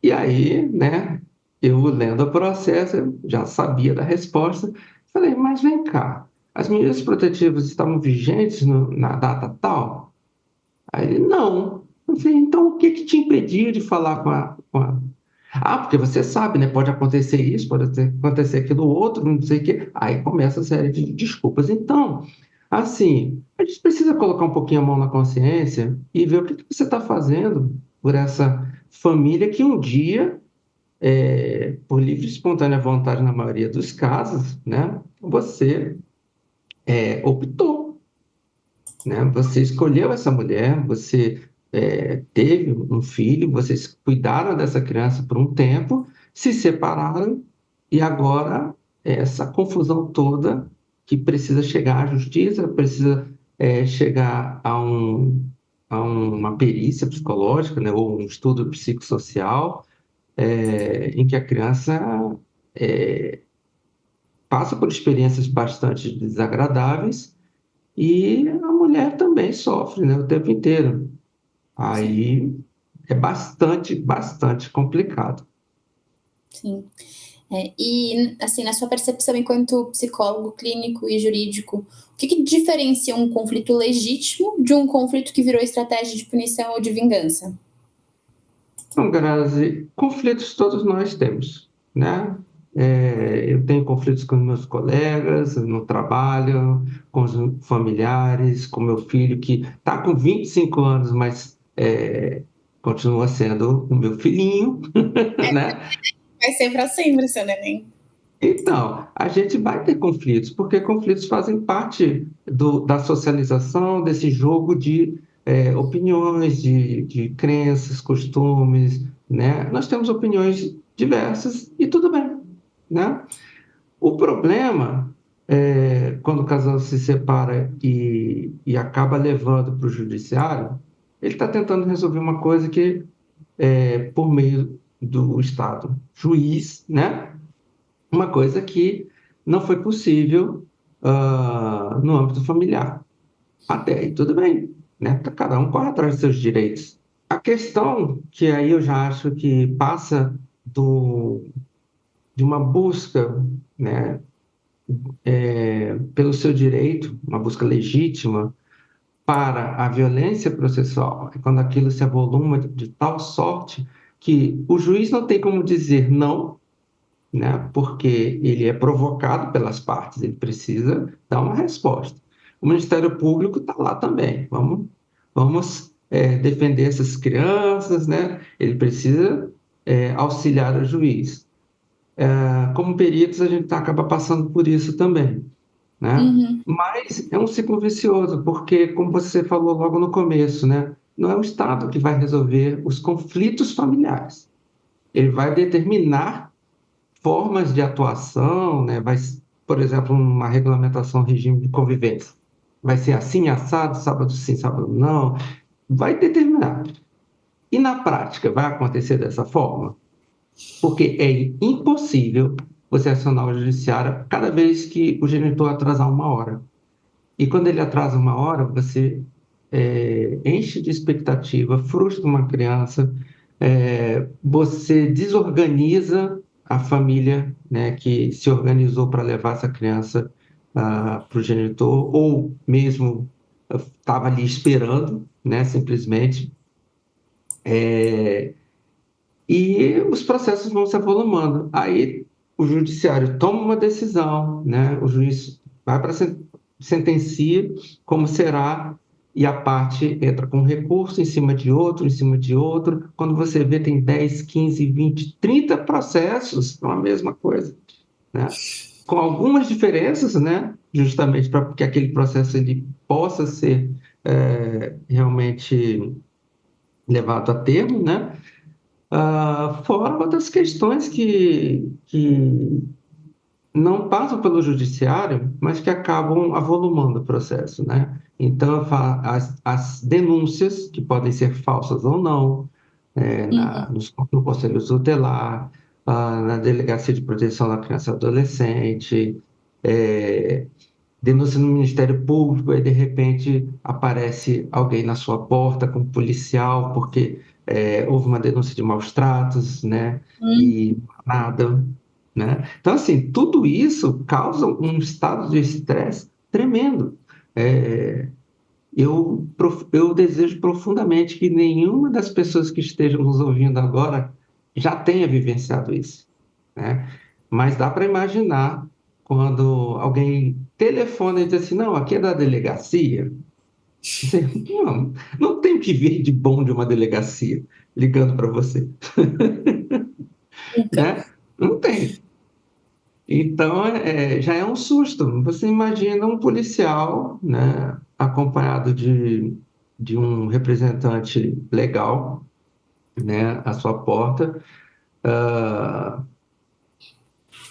E aí, né, eu lendo o processo, eu já sabia da resposta, falei, mas vem cá, as medidas protetivas estavam vigentes na data tal? Aí ele, não. Eu falei, então o que que te impedia de falar com a... Ah, porque você sabe, né? Pode acontecer isso, acontecer aquilo outro, não sei o quê. Aí começa a série de desculpas. Então, assim, a gente precisa colocar um pouquinho a mão na consciência e ver o que que você está fazendo por essa família que um dia, por livre e espontânea vontade, na maioria dos casos, né? Você optou, né? Você escolheu essa mulher, você teve um filho, vocês cuidaram dessa criança por um tempo, se separaram e agora essa confusão toda que precisa chegar à justiça, precisa chegar a uma perícia psicológica, né? Ou um estudo psicossocial, em que a criança é, passa por experiências bastante desagradáveis e a mulher também sofre, né, o tempo inteiro. Sim, Aí é bastante, bastante complicado. sim. E, assim, na sua percepção enquanto psicólogo clínico e jurídico, o que que diferencia um conflito legítimo de um conflito que virou estratégia de punição ou de vingança? Então, Grazi, conflitos todos nós temos, né? Eu tenho conflitos com meus colegas no trabalho, com os familiares, com meu filho, que está com 25 anos, mas continua sendo o meu filhinho, né? Vai ser para sempre, seu neném. Então, a gente vai ter conflitos, porque conflitos fazem parte da socialização, desse jogo de opiniões, de crenças, costumes, né? Nós temos opiniões diversas e tudo bem, né? O problema quando o casal se separa e acaba levando para o judiciário, ele está tentando resolver uma coisa que, por meio do Estado juiz, né? Uma coisa que não foi possível no âmbito familiar. Até aí tudo bem, né? Cada um corre atrás dos seus direitos. A questão que aí eu já acho que passa de uma busca, né, pelo seu direito, uma busca legítima para a violência processual, é quando aquilo se avoluma de tal sorte que o juiz não tem como dizer não, né? Porque ele é provocado pelas partes, ele precisa dar uma resposta. O Ministério Público está lá também. Vamos defender essas crianças, né? Ele precisa auxiliar o juiz. Como peritos, a gente acaba passando por isso também, né? Uhum. Mas é um ciclo vicioso, porque, como você falou logo no começo, né? Não é o Estado que vai resolver os conflitos familiares. Ele vai determinar formas de atuação, né? Por exemplo, uma regulamentação, regime de convivência. Vai ser assim, assado, sábado sim, sábado não. Vai determinar. E na prática, vai acontecer dessa forma? Porque é impossível você acionar o judiciário cada vez que o genitor atrasar uma hora. E quando ele atrasa uma hora, você enche de expectativa, frustra uma criança, você desorganiza a família, né, que se organizou para levar essa criança para o genitor, ou mesmo estava ali esperando, né, simplesmente, e os processos vão se avolumando. Aí o judiciário toma uma decisão, né, o juiz vai para sentencia como será, e a parte entra com recurso em cima de outro, em cima de outro. Quando você vê, tem 10, 15, 20, 30 processos para a mesma coisa, né? Com algumas diferenças, né? Justamente para que aquele processo ele possa ser realmente levado a termo, né? Fora outras questões que não passam pelo judiciário, mas que acabam avolumando o processo, né? Então, as denúncias, que podem ser falsas ou não, Uhum. no Conselho Tutelar, na Delegacia de Proteção da Criança e Adolescente, denúncia no Ministério Público, e de repente aparece alguém na sua porta com um policial, porque houve uma denúncia de maus tratos, né? Uhum. E nada, né? Então, assim, tudo isso causa um estado de estresse tremendo. É, eu desejo profundamente que nenhuma das pessoas que estejam nos ouvindo agora já tenha vivenciado isso, né? Mas dá para imaginar quando alguém telefona e diz assim, não, aqui é da delegacia. Você, não, não tem o que vir de bom de uma delegacia ligando para você, Nunca. né? Não tem. Então, já é um susto. Você imagina um policial, né, acompanhado de um representante legal, né, à sua porta,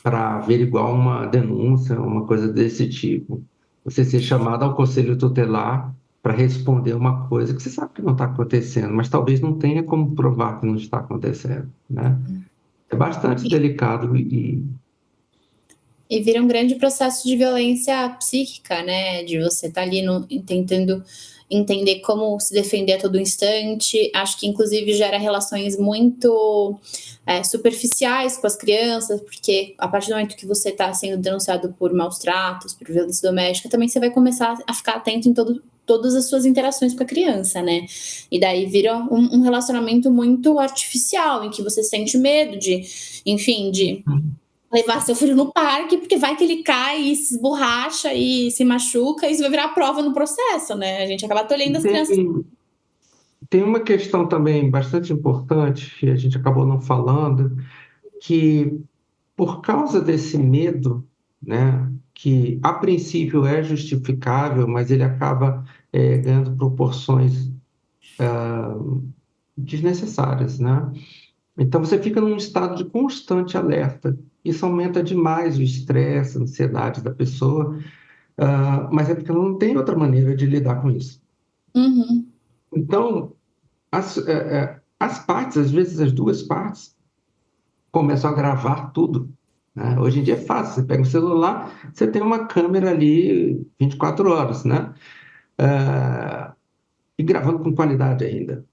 para averiguar uma denúncia, uma coisa desse tipo. Você ser chamado ao conselho tutelar para responder uma coisa que você sabe que não está acontecendo, mas talvez não tenha como provar que não está acontecendo, né? É bastante delicado E vira um grande processo de violência psíquica, né? De você estar ali tentando entender como se defender a todo instante. Acho que, inclusive, gera relações muito superficiais com as crianças, porque a partir do momento que você está sendo denunciado por maus tratos, por violência doméstica, também você vai começar a ficar atento em todas as suas interações com a criança, né? E daí vira um relacionamento muito artificial, em que você sente medo de, enfim, de levar seu filho no parque, porque vai que ele cai e se esborracha e se machuca, e isso vai virar prova no processo, né? A gente acaba tolhendo as crianças. tem, tem uma questão também bastante importante, que a gente acabou não falando, que por causa desse medo, né, que a princípio é justificável, mas ele acaba ganhando proporções desnecessárias, né? Então você fica num estado de constante alerta. Isso aumenta demais o estresse, a ansiedade da pessoa, mas é porque ela não tem outra maneira de lidar com isso. Uhum. Então, as partes, às vezes as duas partes, começam a gravar tudo, né? Hoje em dia é fácil, você pega o celular, você tem uma câmera ali 24 horas, né? E gravando com qualidade ainda.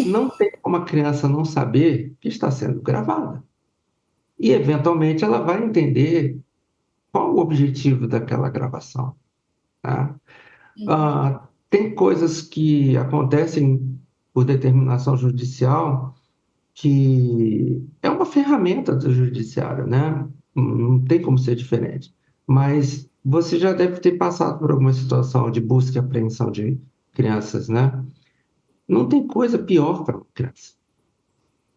Não tem como a criança não saber que está sendo gravada. E, eventualmente, ela vai entender qual o objetivo daquela gravação, tá? Tem coisas que acontecem por determinação judicial que é uma ferramenta do judiciário, né? Não tem como ser diferente. Mas você já deve ter passado por alguma situação de busca e apreensão de crianças, né? Não tem coisa pior para uma criança.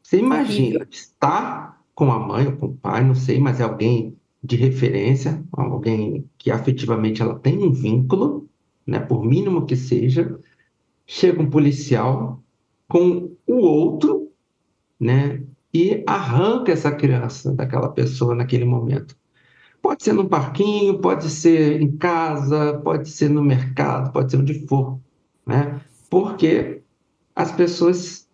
Você imagina Horrível. estar com a mãe ou com o pai, não sei, mas é alguém de referência, alguém que afetivamente ela tem um vínculo, né? Por mínimo que seja, chega um policial com o outro, né? E arranca essa criança daquela pessoa naquele momento. Pode ser no parquinho, pode ser em casa, pode ser no mercado, pode ser onde for, né? Porque as pessoas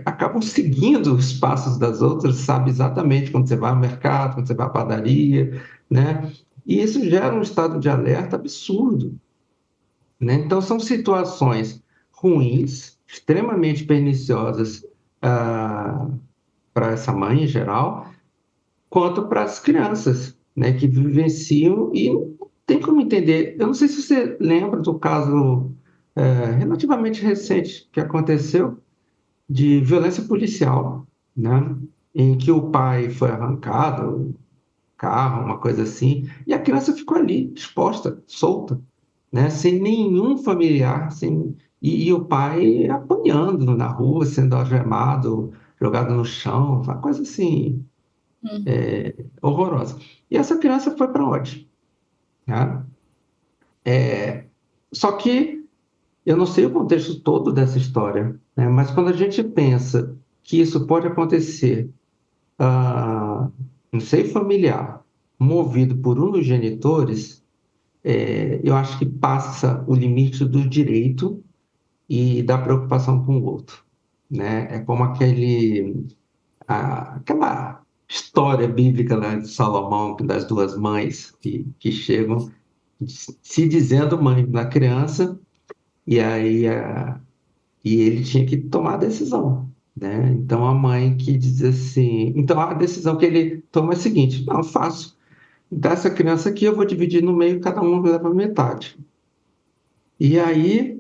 acabam seguindo os passos das outras, sabe exatamente quando você vai ao mercado, quando você vai à padaria, né? E isso gera um estado de alerta absurdo, né? Então, são situações ruins, extremamente perniciosas para essa mãe em geral, quanto para as crianças, né, que vivenciam e não tem como entender. Eu não sei se você lembra do caso relativamente recente que aconteceu de violência policial, né, em que o pai foi arrancado, um carro, uma coisa assim, e a criança ficou ali, exposta, solta. né? Sem nenhum familiar, e o pai apanhando na rua, sendo algemado, jogado no chão, uma coisa assim, Hum. horrorosa. E essa criança foi para onde? Né? Só que eu não sei o contexto todo dessa história, né? Mas quando a gente pensa que isso pode acontecer, no seio familiar, movido por um dos genitores, eu acho que passa o limite do direito e da preocupação com o outro, né? É como aquela história bíblica, né, de Salomão, das duas mães que chegam se dizendo mãe da criança, e aí e ele tinha que tomar a decisão, né? Então a mãe que diz assim, então a decisão que ele toma é a seguinte: não, faço dessa criança aqui eu vou dividir no meio, cada um leva metade. E aí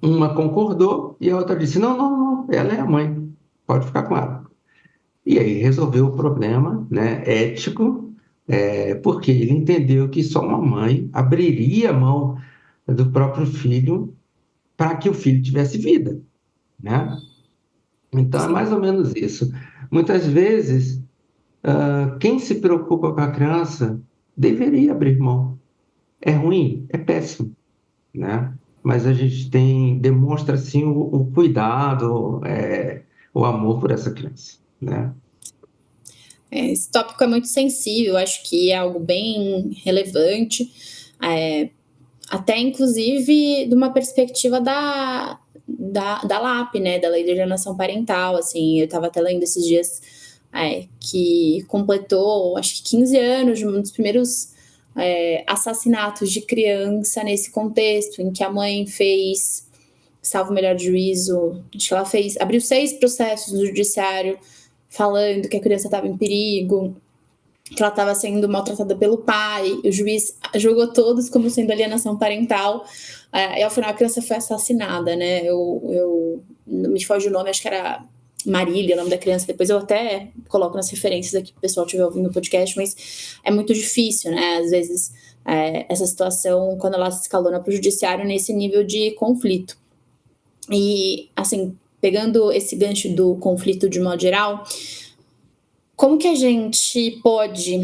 uma concordou e a outra disse: não, não, não, ela é a mãe, pode ficar com ela. E aí resolveu o problema, né, ético, porque ele entendeu que só uma mãe abriria a mão do próprio filho para que o filho tivesse vida, né? Então é Sim. mais ou menos isso. Muitas vezes, quem se preocupa com a criança deveria abrir mão. É ruim? É péssimo, né? Mas a gente demonstra assim o cuidado, o amor por essa criança, né? Esse tópico é muito sensível, acho que é algo bem relevante, é, até inclusive de uma perspectiva da LAP, né, da Lei de Alienação Parental, assim, eu estava até lendo esses dias que completou, acho que 15 anos de um dos primeiros assassinatos de criança nesse contexto, em que a mãe fez, salvo o melhor juízo, acho que ela abriu 6 processos no judiciário falando que a criança estava em perigo, que ela estava sendo maltratada pelo pai, o juiz julgou todos como sendo alienação parental, e ao final a criança foi assassinada, né? Eu não me foge o nome, acho que era Marília, o nome da criança, depois eu até coloco nas referências aqui para o pessoal estiver ouvindo o podcast, mas é muito difícil, né? Às vezes essa situação, quando ela se escalona para o judiciário nesse nível de conflito. E, assim, pegando esse gancho do conflito de modo geral, como que a gente pode,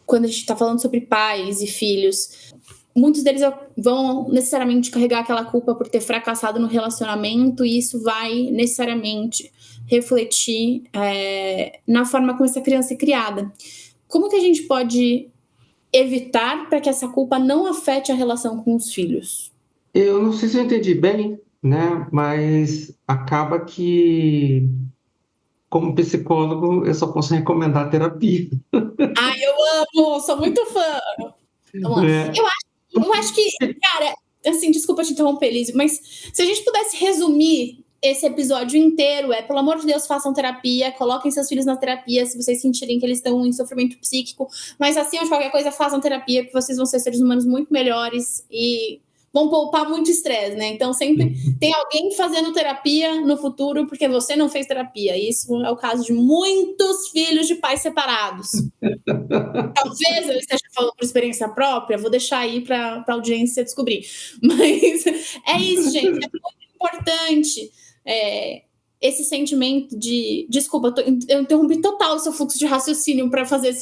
quando a gente está falando sobre pais e filhos, muitos deles vão necessariamente carregar aquela culpa por ter fracassado no relacionamento, e isso vai necessariamente refletir na forma como essa criança é criada. Como que a gente pode evitar para que essa culpa não afete a relação com os filhos? Eu não sei se eu entendi bem, né? Mas acaba que, como psicólogo, eu só posso recomendar terapia, Ai, eu amo, sou muito fã. Vamos lá. né? Eu acho que, cara, assim, desculpa te interromper, Lísio, mas se a gente pudesse resumir esse episódio inteiro, pelo amor de Deus, façam terapia, coloquem seus filhos na terapia se vocês sentirem que eles estão em sofrimento psíquico, mas acima de qualquer coisa, façam terapia, porque vocês vão ser seres humanos muito melhores e vão poupar muito estresse, né? Então sempre tem alguém fazendo terapia no futuro porque você não fez terapia. Isso é o caso de muitos filhos de pais separados. Talvez eu esteja falando por experiência própria, vou deixar aí para a audiência descobrir. Mas é isso, gente. É muito importante esse sentimento de. Desculpa, eu interrompi total o seu fluxo de raciocínio para fazer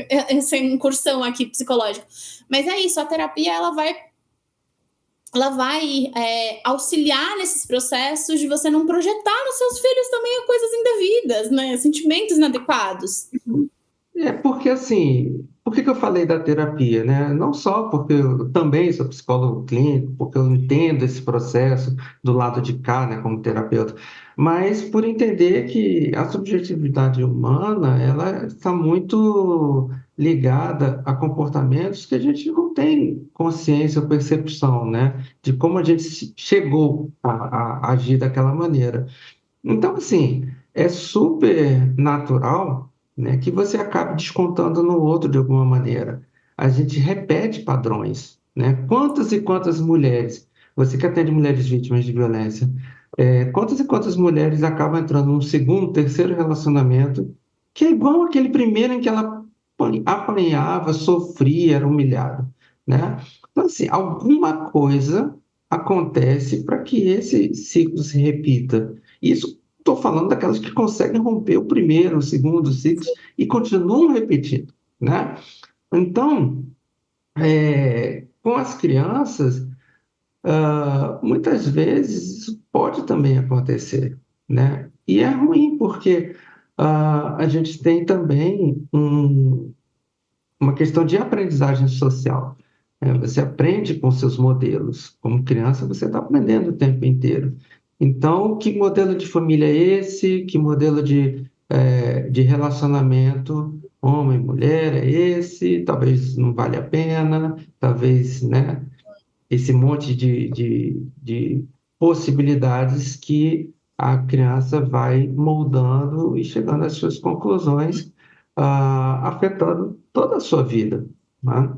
essa incursão aqui psicológica. Mas é isso, a terapia ela vai auxiliar nesses processos de você não projetar nos seus filhos também coisas indevidas, né? Sentimentos inadequados. Porque assim, por que eu falei da terapia, né? Não só porque eu também sou psicólogo clínico, porque eu entendo esse processo do lado de cá, né, como terapeuta, mas por entender que a subjetividade humana, ela está muito ligada a comportamentos que a gente não tem consciência ou percepção, né, de como a gente chegou a agir daquela maneira. Então, assim, é super natural, né, que você acabe descontando no outro de alguma maneira. A gente repete padrões, né? Quantas e quantas mulheres, você que atende mulheres vítimas de violência, quantas e quantas mulheres acabam entrando num segundo, terceiro relacionamento que é igual aquele primeiro em que ela apanhava, sofria, era humilhada, né? Então, assim, alguma coisa acontece para que esse ciclo se repita. Isso estou falando daquelas que conseguem romper o primeiro, o segundo ciclo e continuam repetindo, né? Então, com as crianças, muitas vezes isso pode também acontecer, né? E é ruim porque a gente tem também uma questão de aprendizagem social. Você aprende com seus modelos. Como criança, você está aprendendo o tempo inteiro. Então, que modelo de família é esse? Que modelo de relacionamento homem, mulher é esse? Talvez não vale a pena, talvez, né? Esse monte de possibilidades que a criança vai moldando e chegando às suas conclusões, afetando toda a sua vida, né?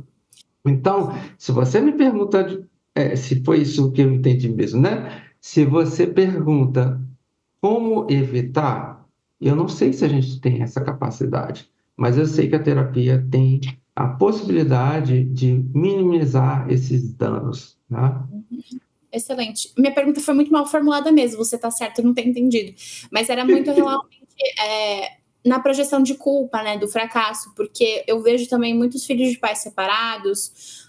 Então, se você me pergunta, se foi isso que eu entendi mesmo, né? Se você pergunta como evitar, eu não sei se a gente tem essa capacidade, mas eu sei que a terapia tem a possibilidade de minimizar esses danos, né? Excelente. Minha pergunta foi muito mal formulada mesmo, você tá certo, eu não tenho entendido. Mas era muito realmente na projeção de culpa, né, do fracasso, porque eu vejo também muitos filhos de pais separados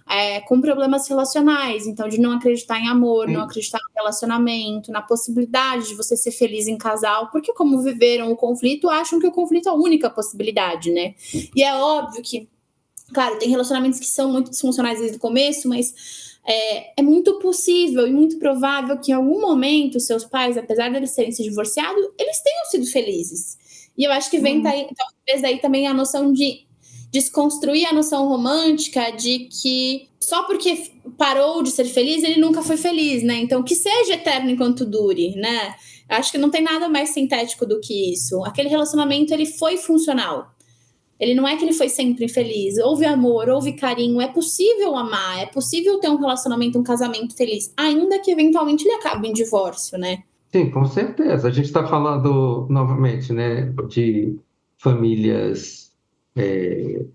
com problemas relacionais, então de não acreditar em amor, não acreditar no relacionamento, na possibilidade de você ser feliz em casal, porque como viveram o conflito, acham que o conflito é a única possibilidade, né? E é óbvio que, claro, tem relacionamentos que são muito disfuncionais desde o começo, mas é muito possível e muito provável que em algum momento seus pais, apesar de eles terem se divorciado, eles tenham sido felizes. E eu acho que vem daí, talvez daí também a noção de desconstruir a noção romântica de que só porque parou de ser feliz, ele nunca foi feliz, né? Então, que seja eterno enquanto dure, né? Eu acho que não tem nada mais sintético do que isso. Aquele relacionamento, ele foi funcional. Ele não é que ele foi sempre infeliz. Houve amor, houve carinho. É possível amar, é possível ter um relacionamento, um casamento feliz, ainda que eventualmente ele acabe em divórcio, né? Sim, com certeza. A gente está falando novamente, né, de famílias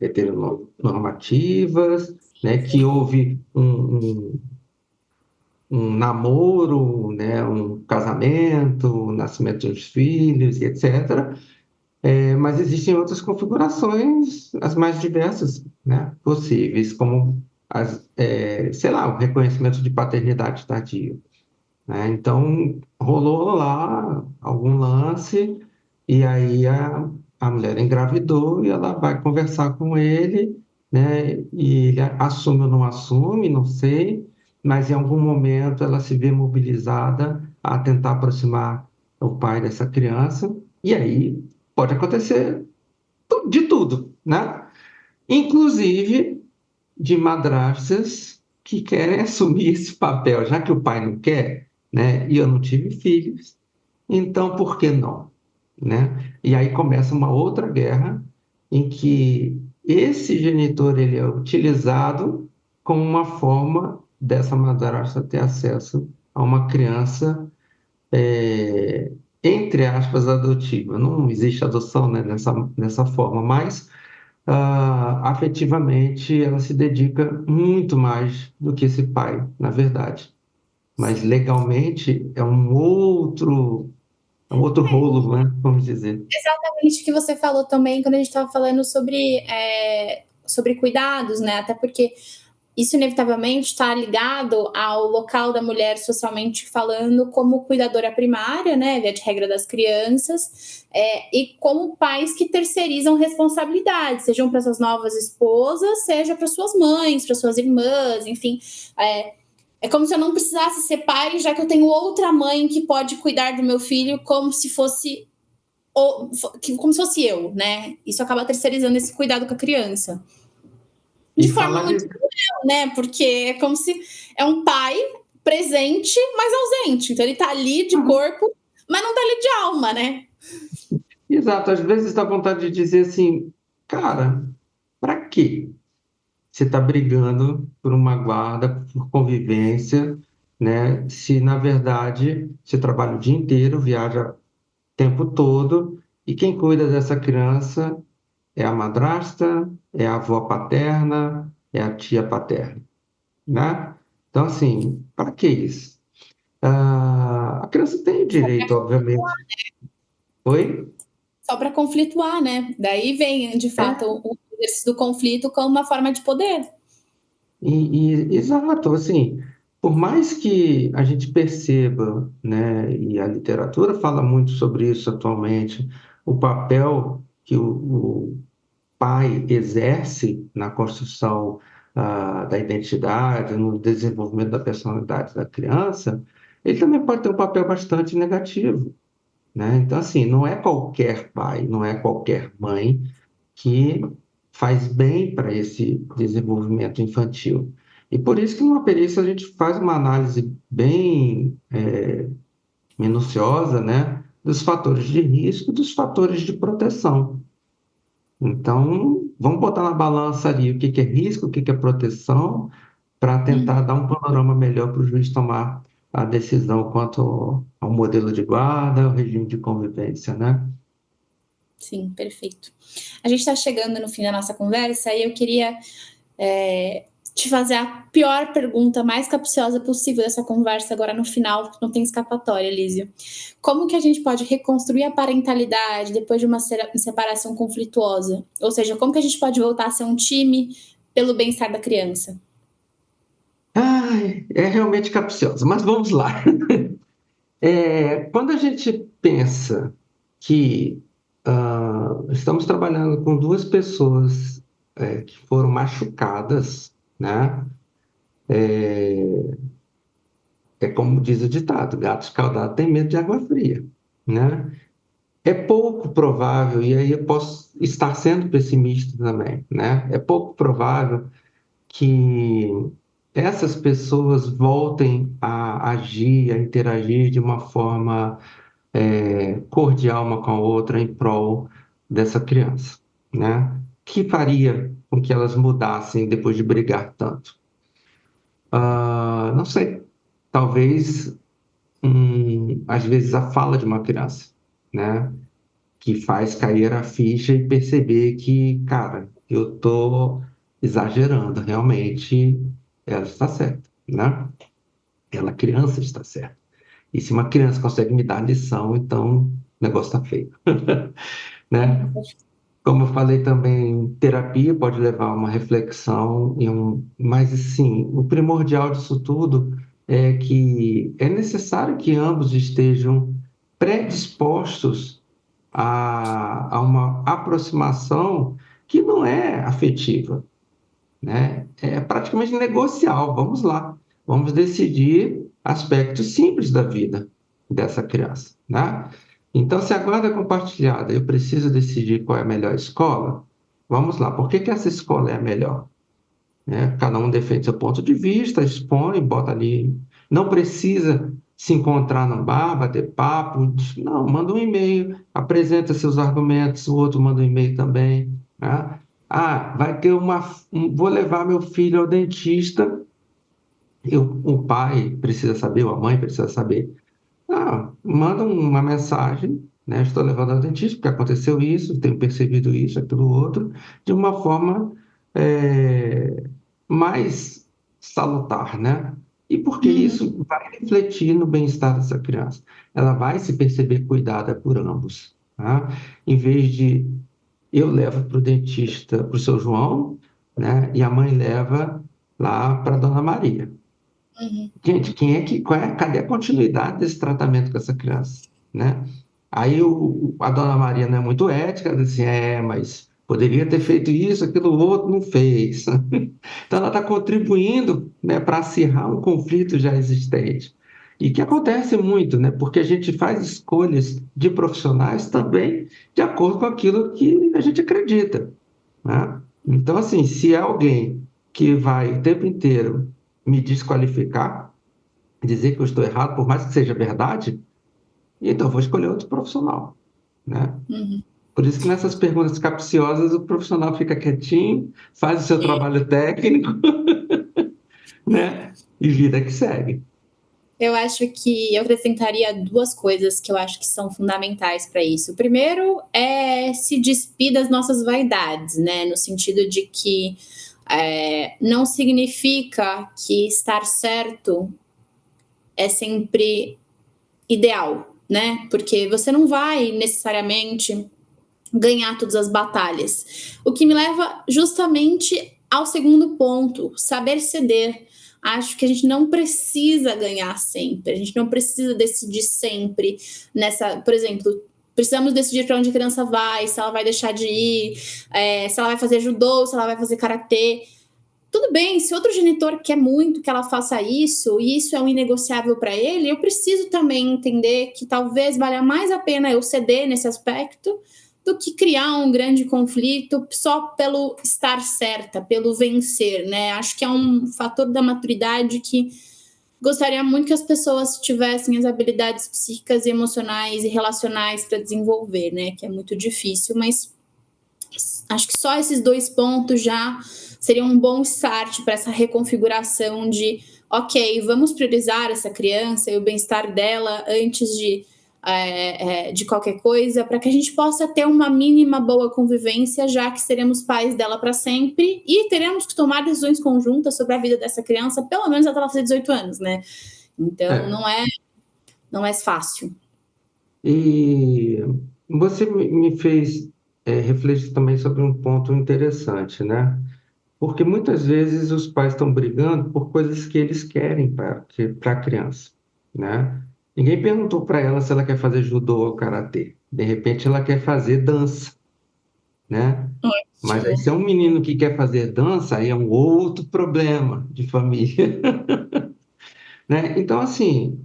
heteronormativas, né, que houve um namoro, né, um casamento, o nascimento dos filhos, e etc. Mas existem outras configurações, as mais diversas, né, possíveis, como sei lá, o reconhecimento de paternidade tardia, né? Então, rolou lá algum lance, e aí a mulher engravidou e ela vai conversar com ele, né? E ele assume ou não assume, não sei, mas em algum momento ela se vê mobilizada a tentar aproximar o pai dessa criança, e aí pode acontecer de tudo, né? Inclusive de madrastas que querem assumir esse papel, já que o pai não quer, né? E eu não tive filhos, então por que não, né? E aí começa uma outra guerra em que esse genitor ele é utilizado como uma forma dessa madrasta ter acesso a uma criança entre aspas adotiva. Não existe adoção, né, dessa forma, mas afetivamente ela se dedica muito mais do que esse pai, na verdade. Mas Sim. legalmente é um outro rolo, né? Vamos dizer. Exatamente o que você falou também quando a gente estava falando sobre cuidados, né? Até porque isso inevitavelmente está ligado ao local da mulher socialmente falando como cuidadora primária, né, via de regra das crianças, e como pais que terceirizam responsabilidades, sejam para suas novas esposas, seja para suas mães, para suas irmãs, enfim. É como se eu não precisasse ser pai, já que eu tenho outra mãe que pode cuidar do meu filho como se fosse eu, né? Isso acaba terceirizando esse cuidado com a criança. E De forma falar muito de. cruel, né? Porque é como se é um pai presente, mas ausente. Então ele tá ali de corpo, mas não tá ali de alma, né? Exato, às vezes dá vontade de dizer assim, cara, para quê? Você está brigando por uma guarda, por convivência, né? Se na verdade você trabalha o dia inteiro, viaja o tempo todo, e quem cuida dessa criança é a madrasta, é a avó paterna, é a tia paterna. né? Então, assim, para que isso? A criança tem o direito, obviamente. Oi? Só para conflituar, né? Daí vem, de fato, É, o exercício do conflito como uma forma de poder. exato, assim, por mais que a gente perceba, né, e a literatura fala muito sobre isso atualmente, o papel que o pai exerce na construção da identidade, no desenvolvimento da personalidade da criança, ele também pode ter um papel bastante negativo, né? Então, assim, não é qualquer pai, não é qualquer mãe que faz bem para esse desenvolvimento infantil. E por isso que numa perícia a gente faz uma análise bem minuciosa, né, dos fatores de risco e dos fatores de proteção. Então, vamos botar na balança ali o que que é risco, o que que é proteção, para tentar Uhum. dar um panorama melhor para o juiz tomar a decisão quanto ao modelo de guarda, ao regime de convivência, né? Sim, perfeito. A gente está chegando no fim da nossa conversa e eu queria te fazer a pior pergunta mais capciosa possível dessa conversa agora no final, não tem escapatória, Lísio. Como que a gente pode reconstruir a parentalidade depois de uma separação conflituosa? Ou seja, como que a gente pode voltar a ser um time pelo bem-estar da criança? Ai, é realmente capcioso, mas vamos lá. Quando a gente pensa que estamos trabalhando com duas pessoas que foram machucadas, né? É como diz o ditado, gato escaldado tem medo de água fria, né? É pouco provável, e aí eu posso estar sendo pessimista também, né? É pouco provável que essas pessoas voltem a agir, a interagir de uma forma cordial uma com a outra em prol dessa criança, né? Que faria com que elas mudassem depois de brigar tanto? Não sei, talvez às vezes a fala de uma criança, né? Que faz cair a ficha e perceber que, cara, eu tô exagerando, realmente ela está certa, né? Ela, criança, está certa. E se uma criança consegue me dar lição, então o negócio está feio, né? Como eu falei também, terapia pode levar a uma reflexão, mas assim, o primordial disso tudo é que é necessário que ambos estejam predispostos a uma aproximação que não é afetiva, né? É praticamente negocial. Vamos lá, vamos decidir aspectos simples da vida dessa criança, né? Então, se a guarda é compartilhada, eu preciso decidir qual é a melhor escola. Vamos lá, por que que essa escola é a melhor? Né? Cada um defende seu ponto de vista, expõe, bota ali. Não precisa se encontrar no bar, bater papo. Não, manda um e-mail, apresenta seus argumentos, o outro manda um e-mail também. Né? Vai ter vou levar meu filho ao dentista. O pai precisa saber, ou a mãe precisa saber. Manda uma mensagem, né? Estou levando ao dentista porque aconteceu isso, tenho percebido isso, aquilo outro, de uma forma é, mais salutar, né? E porque Uhum. isso vai refletir no bem-estar dessa criança. Ela vai se perceber cuidada por ambos, tá? Em vez de eu levo para o dentista, para o seu João, né? E a mãe leva lá para a Dona Maria. Uhum. Gente, cadê a continuidade desse tratamento com essa criança, né? Aí a dona Maria não é muito ética, ela diz assim, mas poderia ter feito isso, aquilo outro, não fez. Então ela está contribuindo, né, para acirrar um conflito já existente. E que acontece muito, né? Porque a gente faz escolhas de profissionais também de acordo com aquilo que a gente acredita, né? Então, assim, se é alguém que vai o tempo inteiro me desqualificar, dizer que eu estou errado, por mais que seja verdade, então eu vou escolher outro profissional, né? Uhum. Por isso que nessas perguntas capciosas o profissional fica quietinho, faz o seu trabalho técnico, né? E vida que segue. Eu acho que eu acrescentaria duas coisas que eu acho que são fundamentais para isso. O primeiro é se despir das nossas vaidades, né? No sentido de que não significa que estar certo é sempre ideal, né? Porque você não vai necessariamente ganhar todas as batalhas. O que me leva justamente ao segundo ponto, saber ceder. Acho que a gente não precisa ganhar sempre, a gente não precisa decidir sempre por exemplo, precisamos decidir para onde a criança vai, se ela vai deixar de ir, se ela vai fazer judô, se ela vai fazer karatê. Tudo bem, se outro genitor quer muito que ela faça isso, e isso é um inegociável para ele, eu preciso também entender que talvez valha mais a pena eu ceder nesse aspecto do que criar um grande conflito só pelo estar certa, pelo vencer, né? Acho que é um fator da maturidade que gostaria muito que as pessoas tivessem as habilidades psíquicas, emocionais e relacionais para desenvolver, né? Que é muito difícil, mas acho que só esses 2 pontos já seriam um bom start para essa reconfiguração de, ok, vamos priorizar essa criança e o bem-estar dela antes de qualquer coisa, para que a gente possa ter uma mínima boa convivência, já que seremos pais dela para sempre e teremos que tomar decisões conjuntas sobre a vida dessa criança, pelo menos até ela fazer 18 anos, né? Então, não é fácil. E você me fez refletir também sobre um ponto interessante, né? Porque muitas vezes os pais estão brigando por coisas que eles querem para a criança, né? Ninguém perguntou para ela se ela quer fazer judô ou karatê. De repente ela quer fazer dança, né? Mas aí se é um menino que quer fazer dança, aí é um outro problema de família, né? Então, assim,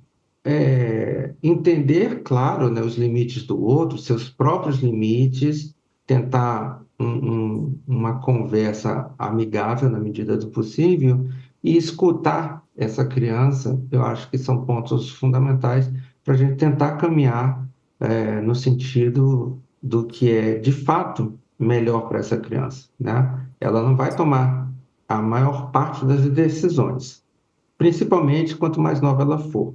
entender, claro, né, os limites do outro, seus próprios limites, tentar uma conversa amigável na medida do possível e escutar essa criança, eu acho que são pontos fundamentais para a gente tentar caminhar no sentido do que é de fato melhor para essa criança, né? Ela não vai tomar a maior parte das decisões, principalmente quanto mais nova ela for.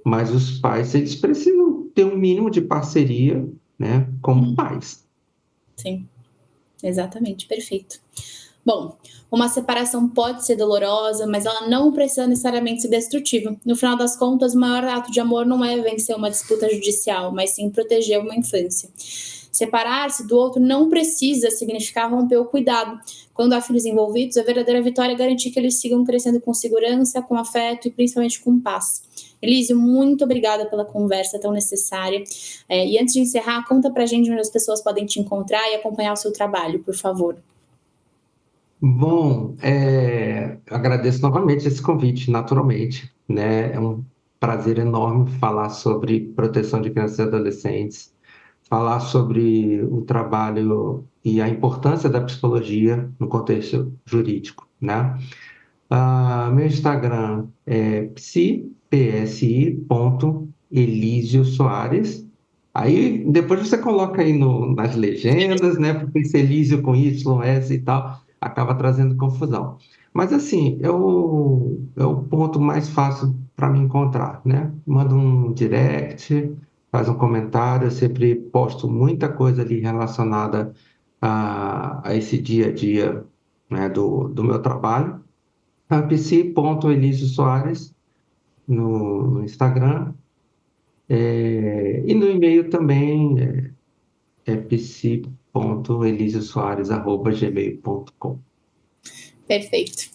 Mas os pais, eles precisam ter um mínimo de parceria, né, como pais. Sim, exatamente, perfeito. Bom, uma separação pode ser dolorosa, mas ela não precisa necessariamente ser destrutiva. No final das contas, o maior ato de amor não é vencer uma disputa judicial, mas sim proteger uma infância. Separar-se do outro não precisa significar romper o cuidado. Quando há filhos envolvidos, a verdadeira vitória é garantir que eles sigam crescendo com segurança, com afeto e principalmente com paz. Elísio, muito obrigada pela conversa tão necessária. E antes de encerrar, conta pra gente onde as pessoas podem te encontrar e acompanhar o seu trabalho, por favor. Bom, agradeço novamente esse convite, naturalmente, né? É um prazer enorme falar sobre proteção de crianças e adolescentes, falar sobre o trabalho e a importância da psicologia no contexto jurídico, né? Meu Instagram é psi.elísio Soares. Aí depois você coloca aí nas legendas, né? Porque esse Elísio com Y, S e tal, acaba trazendo confusão. Mas assim, é o ponto mais fácil para me encontrar, né? Manda um direct, faz um comentário, eu sempre posto muita coisa ali relacionada a esse dia a dia, né, do meu trabalho. Psi.Elísio Soares no Instagram. E no e-mail também é psi.elisiosoares@gmail.com. Perfeito.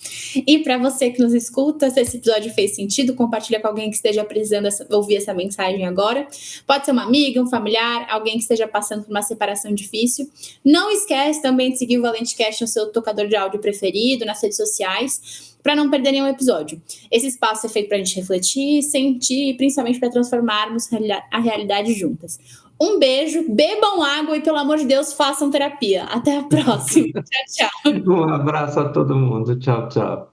E para você que nos escuta, se esse episódio fez sentido, compartilha com alguém que esteja precisando ouvir essa mensagem agora. Pode ser uma amiga, um familiar, alguém que esteja passando por uma separação difícil. Não esquece também de seguir o ValenteCast no seu tocador de áudio preferido, nas redes sociais, para não perder nenhum episódio. Esse espaço é feito para a gente refletir, sentir e principalmente para transformarmos a realidade juntas. Um beijo, bebam água e, pelo amor de Deus, façam terapia. Até a próxima. Tchau, tchau. Um abraço a todo mundo. Tchau, tchau.